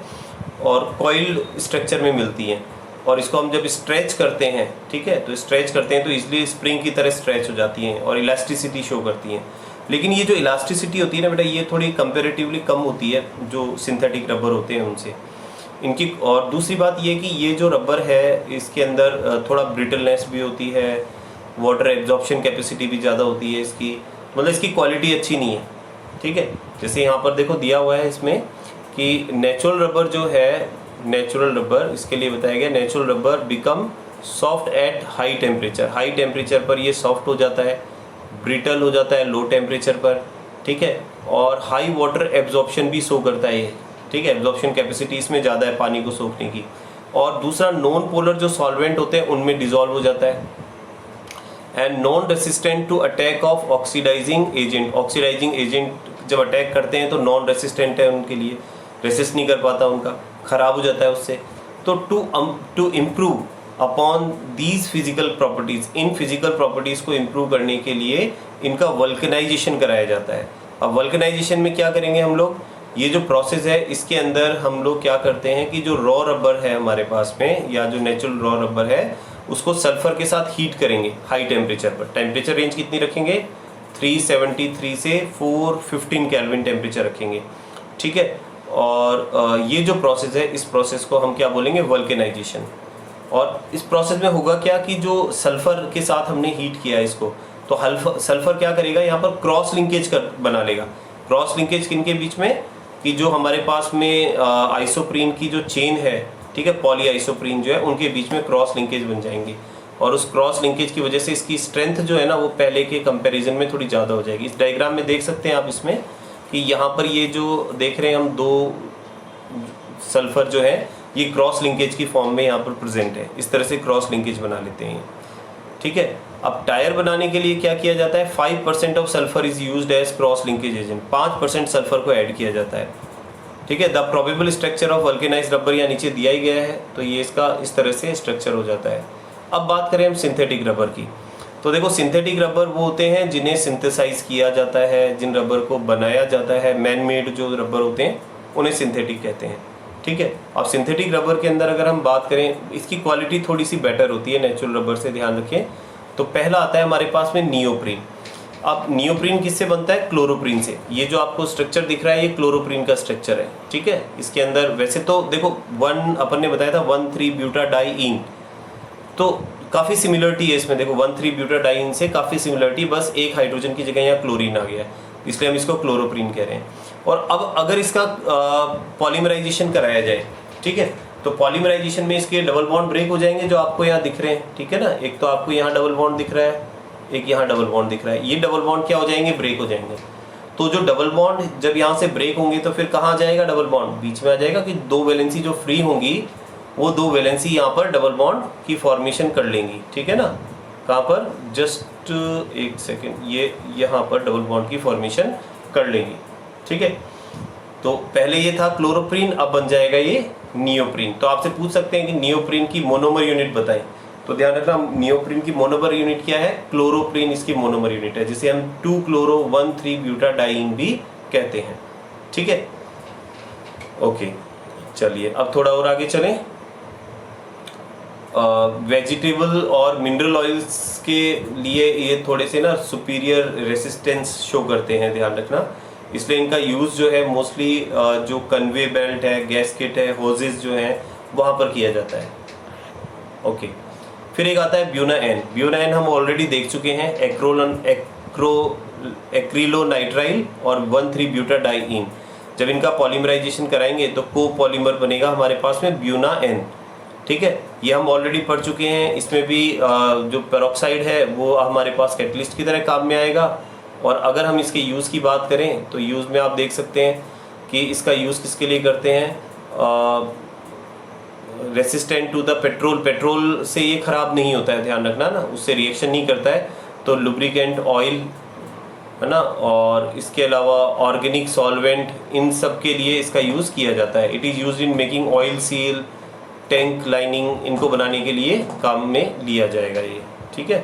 और कॉइल्ड स्ट्रक्चर में मिलती हैं। और इसको हम जब स्ट्रेच करते हैं, ठीक है, तो स्ट्रेच करते हैं तो इजीली स्प्रिंग की तरह स्ट्रेच हो जाती हैं और इलास्टिसिटी शो करती हैं। लेकिन ये जो इलास्टिसिटी होती है ना बेटा, ये थोड़ी कंपेरेटिवली कम होती है जो सिंथेटिक रबर होते हैं उनसे, इनकी। और दूसरी बात ये कि ये जो रबर है इसके अंदर थोड़ा ब्रिटलनेस भी होती है, वाटर एब्जॉर्प्शन कैपेसिटी भी ज़्यादा होती है इसकी, मतलब इसकी क्वालिटी अच्छी नहीं है, ठीक है। जैसे यहाँ पर देखो दिया हुआ है इसमें कि नेचुरल रबर जो है, नेचुरल रबर, इसके लिए बताया गया natural rubber become soft at high temperature. High temperature पर ये सॉफ्ट हो जाता है, ब्रिटल हो जाता है लो टेम्परेचर पर, ठीक है। और हाई वाटर एब्जॉर्प्शन भी शो करता है ये, ठीक है, एब्जॉर्प्शन कैपेसिटी इसमें ज़्यादा है पानी को सोखने की। और दूसरा, नॉन पोलर जो सॉल्वेंट होते हैं उनमें डिजॉल्व हो जाता है। And non resistant to attack of oxidising agent. Oxidising agent जब अटैक करते हैं तो नॉन रेसिस्टेंट है, उनके लिए रेसिस्ट नहीं कर पाता, उनका ख़राब हो जाता है उससे। तो to improve upon these physical properties, इन फिजिकल प्रॉपर्टीज़ को इम्प्रूव करने के लिए इनका वल्कनाइजेशन कराया जाता है। अब वल्कनाइजेशन में क्या करेंगे हम लोग, ये जो प्रोसेस है इसके अंदर हम लोग क्या करते हैं कि जो रॉ रबर है हमारे पास में या जो नेचुरल रॉ रबर है उसको सल्फर के साथ हीट करेंगे हाई टेम्परेचर पर। टेम्परेचर रेंज कितनी रखेंगे, 373 से 415 केल्विन टेम्परेचर रखेंगे, ठीक है। और ये जो प्रोसेस है इस प्रोसेस को हम क्या बोलेंगे, वल्केनाइजेशन। और इस प्रोसेस में होगा क्या कि जो सल्फर के साथ हमने हीट किया है इसको, तो सल्फर क्या करेगा, यहाँ पर क्रॉस लिंकेज बना लेगा। क्रॉस लिंकेज किनके बीच में, कि जो हमारे पास में आइसोप्रीन की जो चेन है, ठीक है, पॉली आइसोप्रीन जो है, उनके बीच में क्रॉस लिंकेज बन जाएंगे। और उस क्रॉस लिंकेज की वजह से इसकी स्ट्रेंथ जो है ना वो पहले के कंपैरिजन में थोड़ी ज़्यादा हो जाएगी। इस डायग्राम में देख सकते हैं आप इसमें कि यहाँ पर ये जो देख रहे हैं हम दो सल्फर जो है ये क्रॉस लिंकेज की फॉर्म में यहाँ पर प्रेजेंट है। इस तरह से क्रॉस लिंकेज बना लेते हैं, ठीक है। अब टायर बनाने के लिए क्या किया जाता है, 5% of sulphur is used as cross linkage agent. 5% sulphur को ऐड किया जाता है, ठीक है। The probable structure of vulcanised rubber यहाँ नीचे दिया ही गया है, तो ये इसका इस तरह से स्ट्रक्चर हो जाता है। अब बात करें हम सिंथेटिक रबर की, तो देखो सिंथेटिक रबर वो होते हैं जिन्हें सिंथेसाइज किया जाता है, जिन रबर को बनाया जाता है, मैन मेड जो रबर होते हैं उन्हें सिंथेटिक कहते हैं, ठीक है। अब सिंथेटिक रबर के अंदर अगर हम बात करें, इसकी क्वालिटी थोड़ी सी बेटर होती है नेचुरल रबर से, ध्यान रखें। तो पहला आता है हमारे पास में नियोप्रीन। अब नियोप्रीन किससे बनता है, क्लोरोप्रीन से। ये जो आपको स्ट्रक्चर दिख रहा है ये क्लोरोप्रीन का स्ट्रक्चर है, ठीक है। इसके अंदर वैसे तो देखो अपन ने बताया था 1,3-ब्यूटाडाइईन, तो काफ़ी सिमिलरिटी है इसमें। देखो 1,3-ब्यूटाडाइईन से काफ़ी सिमिलरिटी, बस एक हाइड्रोजन की जगह यहाँ क्लोरीन आ गया है, इसलिए हम इसको क्लोरोप्रीन कह रहे हैं। और अब अगर इसका पॉलीमराइजेशन कराया जाए, ठीक है, तो पॉलीमराइजेशन में इसके डबल बॉन्ड ब्रेक हो जाएंगे जो आपको यहाँ दिख रहे हैं, ठीक है ना। एक तो आपको यहाँ डबल बॉन्ड दिख रहा है, एक यहाँ डबल बॉन्ड दिख रहा है। ये डबल बॉन्ड क्या हो जाएंगे, ब्रेक हो जाएंगे। तो जो डबल बॉन्ड जब यहाँ से ब्रेक होंगे तो फिर कहाँ आ जाएगा, डबल बॉन्ड बीच में आ जाएगा, कि दो वैलेंसी जो फ्री होंगी वो दो वैलेंसी यहाँ पर डबल बॉन्ड की फॉर्मेशन कर लेंगी, ठीक है ना। कहाँ पर, जस्ट एक सेकेंड, ये यहाँ पर डबल बॉन्ड की फॉर्मेशन कर लेंगी, ठीक है। तो पहले ये था क्लोरोप्रीन, अब बन जाएगा ये नियोप्रीन। तो आपसे पूछ सकते हैं कि नियोप्रीन की मोनोमर यूनिट बताएं, तो ध्यान रखना नियोप्रीन की मोनोमर यूनिट क्या है, क्लोरोप्रीन इसकी मोनोमर यूनिट है, जिसे हम 2-chloro-1,3-ब्यूटाडाइईन भी कहते हैं, ठीक है। ओके, चलिए अब थोड़ा और आगे चलें। वेजिटेबल और मिनरल ऑयल्स के लिए ये थोड़े से ना सुपीरियर रेसिस्टेंस शो करते हैं, ध्यान रखना। इसलिए इनका यूज़ जो है मोस्टली जो कन्वे बेल्ट है, गैस्केट है, होजेस जो हैं वहाँ पर किया जाता है, ओके। फिर एक आता है ब्यूनाएन। ब्यूनाएन हम ऑलरेडी देख चुके हैं, एक्रिलोनाइट्राइल और 1,3-ब्यूटाडाइईन। जब इनका पॉलीमराइजेशन कराएंगे तो कोपॉलीमर बनेगा हमारे पास में ब्यूनाएन, ठीक है। ये हम ऑलरेडी पढ़ चुके हैं। इसमें भी जो पेरोक्साइड है वो हमारे पास कैटलिस्ट की तरह काम में आएगा। और अगर हम इसके यूज़ की बात करें तो यूज़ में आप देख सकते हैं कि इसका यूज़ किसके लिए करते हैं, resistant to the petrol. Petrol से ये ख़राब नहीं होता है, ध्यान रखना ना, उससे रिएक्शन नहीं करता है। तो लुब्रिकेंट, ऑयल, है ना, और इसके अलावा ऑर्गेनिक सॉल्वेंट, इन सब के लिए इसका यूज़ किया जाता है। It is used in making oil seal, tank lining, इनको बनाने के लिए काम में लिया जाएगा ये, ठीक है।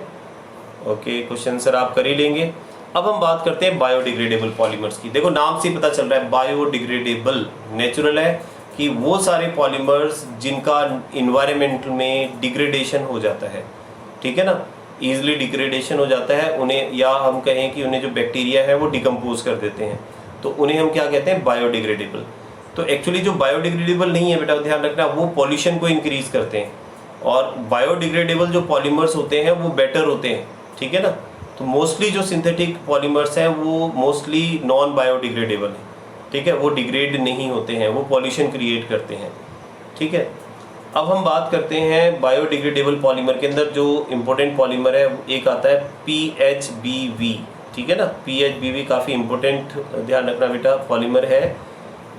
ओके, क्वेश्चन सर आप कर ही लेंगे। अब हम बात करते हैं बायोडिग्रेडेबल पॉलीमर्स की। देखो नाम से ही पता चल रहा है बायोडिग्रेडेबल, नेचुरल है कि वो सारे पॉलीमर्स जिनका इन्वायरमेंट में डिग्रेडेशन हो जाता है, ठीक है ना, ईजिली डिग्रेडेशन हो जाता है उन्हें, या हम कहें कि उन्हें जो बैक्टीरिया है वो डिकम्पोज कर देते हैं, तो उन्हें हम क्या कहते हैं, बायोडिग्रेडेबल। तो एक्चुअली जो बायोडिग्रेडेबल नहीं है बेटा, ध्यान रखना, वो पॉल्यूशन को इंक्रीज करते हैं, और बायोडिग्रेडेबल जो पॉलीमर्स होते हैं वो बेटर होते हैं, ठीक है ना। तो मोस्टली जो सिंथेटिक पॉलीमर्स हैं वो मोस्टली नॉन बायोडिग्रेडेबल हैं, ठीक है, वो डिग्रेड नहीं होते हैं, वो पॉल्यूशन क्रिएट करते हैं, ठीक है। अब हम बात करते हैं बायोडिग्रेडेबल पॉलीमर के अंदर जो इम्पोर्टेंट पॉलीमर है, एक आता है PHBV, ठीक है ना। PHBV काफ़ी इम्पोर्टेंट, ध्यान रखना बेटा, पॉलीमर है।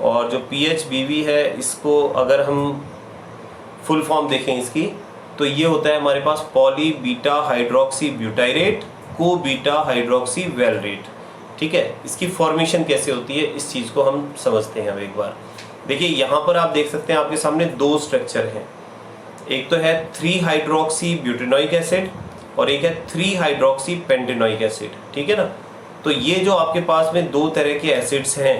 और जो PHBV है इसको अगर हम फुल फॉर्म देखें इसकी, तो ये होता है हमारे पास पॉली बीटा हाइड्रोक्सी ब्यूटाइरेट को बीटा हाइड्रोक्सी वेलरेट, ठीक है। इसकी फॉर्मेशन कैसे होती है इस चीज़ को हम समझते हैं अब एक बार। देखिए यहाँ पर आप देख सकते हैं आपके सामने दो स्ट्रक्चर हैं, एक तो है 3-हाइड्रोक्सी ब्यूटेनोइक एसिड और एक है 3-हाइड्रोक्सी पेंटेनोइक एसिड, ठीक है ना। तो ये जो आपके पास में दो तरह के एसिड्स हैं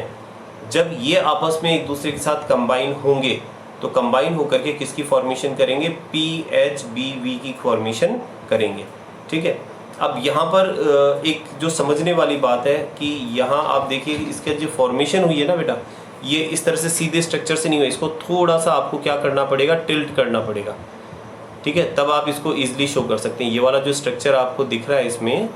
जब ये आपस में एक दूसरे के साथ कंबाइन होंगे तो कंबाइन होकर के किसकी फॉर्मेशन करेंगे, PHBV की फॉर्मेशन करेंगे। ठीक है, अब यहाँ पर एक जो समझने वाली बात है कि यहाँ आप देखिए इसका जो फॉर्मेशन हुई है ना बेटा, ये इस तरह से सीधे स्ट्रक्चर से नहीं हुआ, इसको थोड़ा सा आपको क्या करना पड़ेगा, टिल्ट करना पड़ेगा। ठीक है, तब आप इसको ईजिली शो कर सकते हैं। ये वाला जो स्ट्रक्चर आपको दिख रहा है इसमें,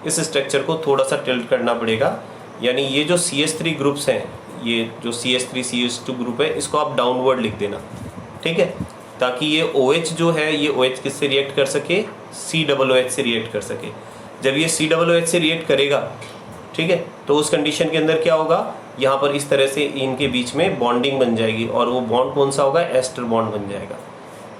इस स्ट्रक्चर को थोड़ा सा टिल्ट करना पड़ेगा, यानी ये जो CH3 ग्रुप्स हैं, ये जो CH3 CH2 ग्रुप है, इसको आप डाउनवर्ड लिख देना। ठीक है, ताकि ये OH जो है, ये OH किससे रिएक्ट कर सके, COOH से रिएक्ट कर सके। जब ये COOH से रिएक्ट करेगा, ठीक है, तो उस कंडीशन के अंदर क्या होगा, यहाँ पर इस तरह से इनके बीच में बॉन्डिंग बन जाएगी, और वो बॉन्ड कौन सा होगा, एस्टर बॉन्ड बन जाएगा।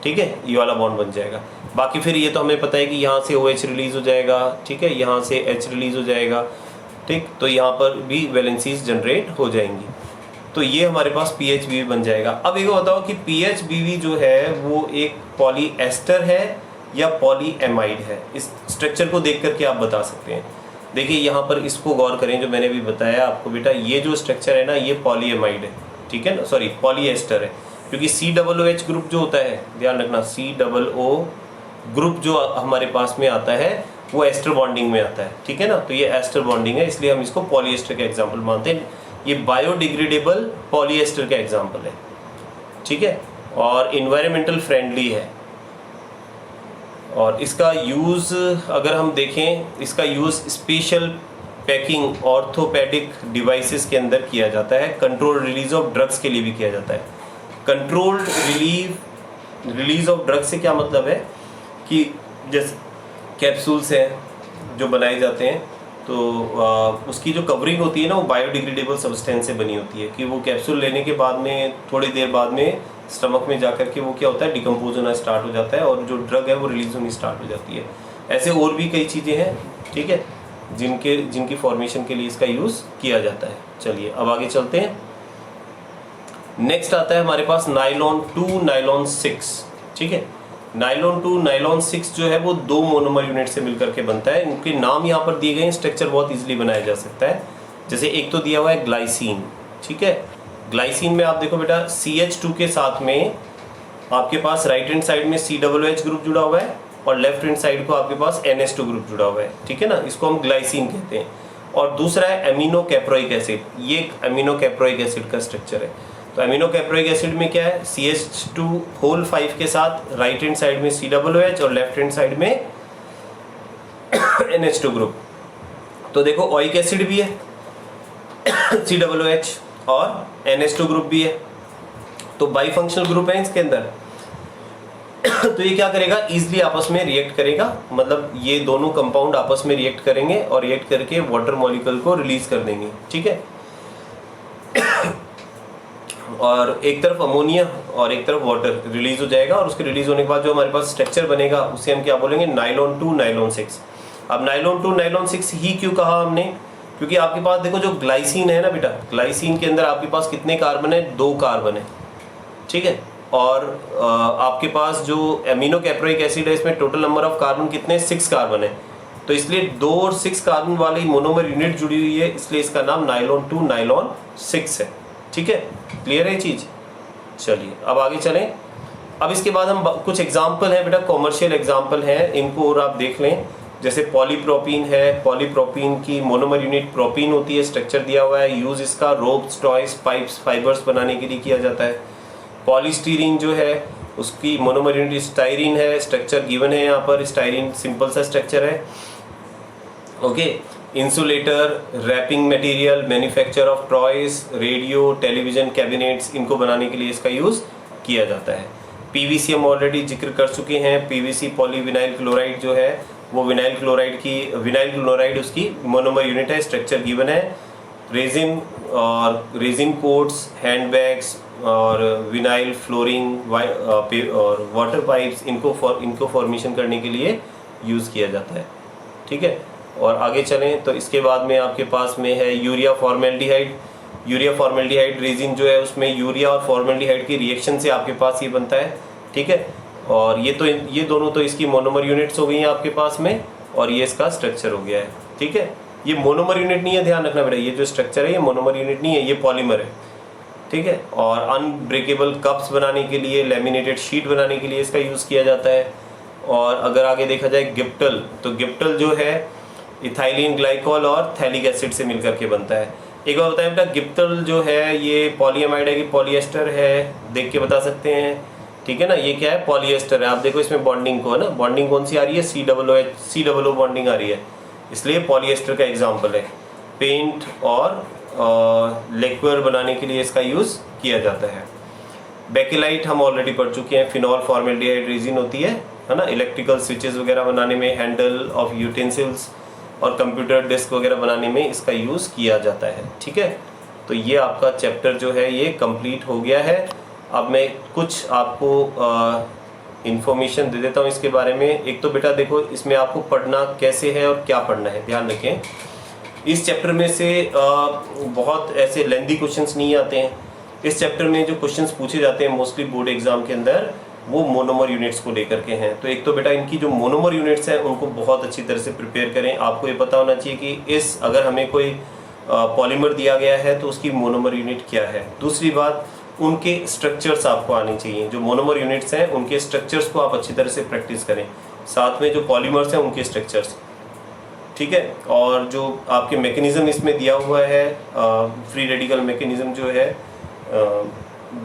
ठीक है, ये वाला बॉन्ड बन जाएगा। बाकी फिर ये तो हमें पता है कि यहाँ से OH रिलीज हो जाएगा, ठीक है, यहाँ से H रिलीज हो जाएगा। ठीक, तो यहाँ पर भी वैलेंसीज जनरेट हो जाएंगी, तो ये हमारे पास PHBV बन जाएगा। अब एक बताओ कि PHBV जो है वो एक पॉलीएस्टर है या पॉलीएमाइड है, इस स्ट्रक्चर को देख करके आप बता सकते हैं। देखिए यहाँ पर इसको गौर करें, जो मैंने भी बताया आपको बेटा, ये जो स्ट्रक्चर है ना, ये पॉलीएमाइड है। ठीक है ना, सॉरी पॉलीएस्टर है, क्योंकि COOH ग्रुप जो होता है, ध्यान रखना, COO ग्रुप जो हमारे पास में आता है वो एस्टर बॉन्डिंग में आता है। ठीक है ना, तो ये एस्टर बॉन्डिंग है, इसलिए हम इसको पॉलीएस्टर का एग्जाम्पल मानते हैं। ये बायोडिग्रेडेबल पॉलीएस्टर का एग्जाम्पल है। ठीक है, और इन्वायरमेंटल फ्रेंडली है, और इसका यूज़ अगर हम देखें, इसका use special packing orthopaedic devices के अंदर किया जाता है, कंट्रोल रिलीज ऑफ ड्रग्स के लिए भी किया जाता है। कंट्रोल्ड रिलीज ऑफ ड्रग्स से क्या मतलब है कि जैसे कैप्सूल्स हैं जो बनाए जाते हैं, तो उसकी जो कवरिंग होती है ना, वो बायोडिग्रेडेबल सब्सटेंस से बनी होती है, कि वो कैप्सूल लेने के बाद में थोड़ी देर बाद में स्टमक में जाकर के वो क्या होता है, डिकम्पोज होना स्टार्ट हो जाता है, और जो ड्रग है वो रिलीज होनी स्टार्ट हो जाती है। ऐसे और भी कई चीज़ें हैं, ठीक है, जिनकी फॉर्मेशन के लिए इसका यूज़ किया जाता है। चलिए अब आगे चलते हैं। नेक्स्ट आता है हमारे पास नायलॉन 2 नायलॉन 6। ठीक है, नायलॉन 2 नायलॉन 6 जो है वो 2 मोनोमर यूनिट से मिलकर के बनता है। इनके नाम यहाँ पर दिए गए हैं, स्ट्रक्चर बहुत इजीली बनाया जा सकता है। जैसे एक तो दिया हुआ है ग्लाइसिन। ठीक है, ग्लाइसिन में आप देखो बेटा, CH2 के साथ में आपके पास राइट हैंड साइड में COOH ग्रुप जुड़ा हुआ है, और लेफ्ट हैंड साइड को आपके पास NH2 ग्रुप जुड़ा हुआ है। ठीक है ना, इसको हम ग्लाइसिन कहते हैं। और दूसरा है एमिनो कैप्रोइक एसिड, ये एक एमिनो कैप्रोइक एसिड का स्ट्रक्चर है। तो एमिनो कैप्रोइक एसिड में क्या है, CH2 के साथ राइट हैंड साइड में COOH और लेफ्ट हैंड साइड में NH2 ग्रुप। तो देखो ओइक एसिड भी है, COOH और NH2 ग्रुप भी है, तो बाईफंक्शनल ग्रुप है इसके अंदर। तो ये क्या करेगा, इजिली आपस में रिएक्ट करेगा, मतलब ये दोनों कंपाउंड आपस में रिएक्ट करेंगे और रिएक्ट करके वाटर मॉलिक्यूल को रिलीज कर देंगे। ठीक है, और एक तरफ अमोनिया और एक तरफ वाटर रिलीज हो जाएगा, और उसके रिलीज होने के बाद जो हमारे पास स्ट्रक्चर बनेगा उसे हम क्या बोलेंगे, नायलॉन 2 नायलॉन 6। अब नायलॉन 2 नायलॉन 6 ही क्यों कहा हमने, क्योंकि आपके पास देखो जो ग्लाइसिन है ना बेटा, ग्लाइसिन के अंदर आपके पास कितने कार्बन है, 2 कार्बन है। ठीक है, और आपके पास जो एमिनो कैप्रोइक एसिड है, इसमें टोटल नंबर ऑफ कार्बन कितने, 6 कार्बन है। तो इसलिए 2 और 6 कार्बन वाली मोनोमर यूनिट जुड़ी हुई है, इसलिए इसका नाम नायलॉन 2 नायलॉन 6 है। ठीक है, क्लियर है ये चीज। चलिए अब आगे चलें। अब इसके बाद हम कुछ एग्जाम्पल है बेटा, कॉमर्शियल एग्जाम्पल है, इनको और आप देख लें। जैसे पॉलीप्रोपीन है, पॉलीप्रोपीन की मोनोमर यूनिट प्रोपीन होती है, स्ट्रक्चर दिया हुआ है, यूज इसका रोप्स, टॉयज, पाइप्स, फाइबर्स बनाने के लिए किया जाता है। पॉलीस्टीरीन जो है उसकी मोनोमर यूनिट स्टाइरीन है, स्ट्रक्चर गिवन है यहाँ पर, स्टाइरीन सिंपल सा स्ट्रक्चर है। Okay, insulator, wrapping material, manufacture of toys, radio, television cabinets, इनको बनाने के लिए इसका यूज़ किया जाता है। पीवीसी हम ऑलरेडी जिक्र कर चुके हैं, पीवीसी पॉलीविनाइल क्लोराइड जो है वो विनाइल क्लोराइड उसकी मोनोमर यूनिट है, स्ट्रक्चर गिवन है। रेजिन और रेजिन कोट्स, हैंडबैग्स और विनाइल फ्लोरिंग और वाटर पाइप्स, इनको फॉर्मेशन करने के लिए यूज़ किया जाता है। ठीक है, और आगे चलें तो इसके बाद में आपके पास में है urea formaldehyde. Urea formaldehyde resin जो है उसमें यूरिया और फॉर्मेल्डिहाइड की रिएक्शन से आपके पास ये बनता है। ठीक है, और ये दोनों तो इसकी मोनोमर यूनिट्स हो गई हैं आपके पास में, और ये इसका स्ट्रक्चर हो गया है। ठीक है, ये मोनोमर यूनिट नहीं है, ध्यान रखना बेटा, ये जो स्ट्रक्चर है ये मोनोमर यूनिट नहीं है, ये पॉलीमर है, ठीक है। और अनब्रेकेबल कप्स बनाने के लिए, लेमिनेटेड शीट बनाने के लिए इसका यूज़ किया जाता है। और अगर आगे देखा जाए गिप्टल, तो गिप्टल जो है इथाइलिन ग्लाइकॉल और थैलिक एसिड से मिलकर के बनता है। एक बार बताएं बेटा, गिप्टल जो है ये पॉलीएमाइड है कि पॉलीएस्टर है, देख के बता सकते हैं, ठीक है ना। ये क्या है, पॉलीएस्टर है। आप देखो इसमें बॉन्डिंग को है ना, बॉन्डिंग कौन सी आ रही है, COO बॉन्डिंग आ रही है, इसलिए पॉलीएस्टर का एग्जाम्पल है। पेंट और लिक्विड बनाने के लिए इसका यूज़ किया जाता है। बेकेलाइट हम ऑलरेडी पढ़ चुके हैं, फिनॉल फॉर्मेल्डिहाइड रेजिन होती है ना, इलेक्ट्रिकल स्विचेस वगैरह बनाने में, हैंडल ऑफ यूटेंसिल्स और कंप्यूटर डिस्क वगैरह बनाने में इसका यूज़ किया जाता है, ठीक है। तो ये आपका चैप्टर जो है ये कंप्लीट हो गया है। अब मैं कुछ आपको इंफॉर्मेशन दे देता हूँ इसके बारे में। एक तो बेटा देखो, इसमें आपको पढ़ना कैसे है और क्या पढ़ना है, ध्यान रखें। इस चैप्टर में से बहुत ऐसे लेंदी क्वेश्चंस नहीं आते हैं। इस चैप्टर में जो क्वेश्चंस पूछे जाते हैं मोस्टली बोर्ड एग्जाम के अंदर, वो मोनोमर यूनिट्स को लेकर के हैं। तो एक तो बेटा इनकी जो मोनोमर यूनिट्स हैं उनको बहुत अच्छी तरह से प्रिपेयर करें। आपको ये पता होना चाहिए कि अगर हमें कोई पॉलीमर दिया गया है तो उसकी मोनोमर यूनिट क्या है। दूसरी बात, उनके स्ट्रक्चर्स आपको आने चाहिए। जो मोनोमर यूनिट्स हैं उनके स्ट्रक्चर्स को आप अच्छी तरह से प्रैक्टिस करें, साथ में जो पॉलीमर्स हैं उनके स्ट्रक्चर्स, ठीक है। और जो आपके मैकेनिज्म इसमें दिया हुआ है, फ्री रेडिकल मैकेनिज्म जो है,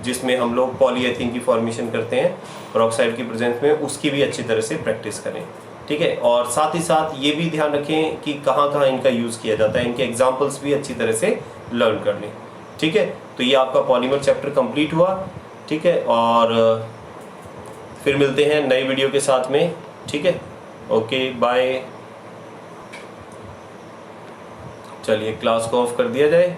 जिसमें हम लोग पॉलीएथीन की फॉर्मेशन करते हैं पेरोक्साइड की प्रेजेंस में, उसकी भी अच्छी तरह से प्रैक्टिस करें, ठीक है। और साथ ही साथ ये भी ध्यान रखें कि कहाँ कहाँ इनका यूज़ किया जाता है, इनके एग्जाम्पल्स भी अच्छी तरह से लर्न कर लें, ठीक है। तो ये आपका पॉलीमर चैप्टर कंप्लीट हुआ, ठीक है। और फिर मिलते हैं नई वीडियो के साथ में, ठीक है। Okay, bye. चलिए क्लास को ऑफ कर दिया जाए।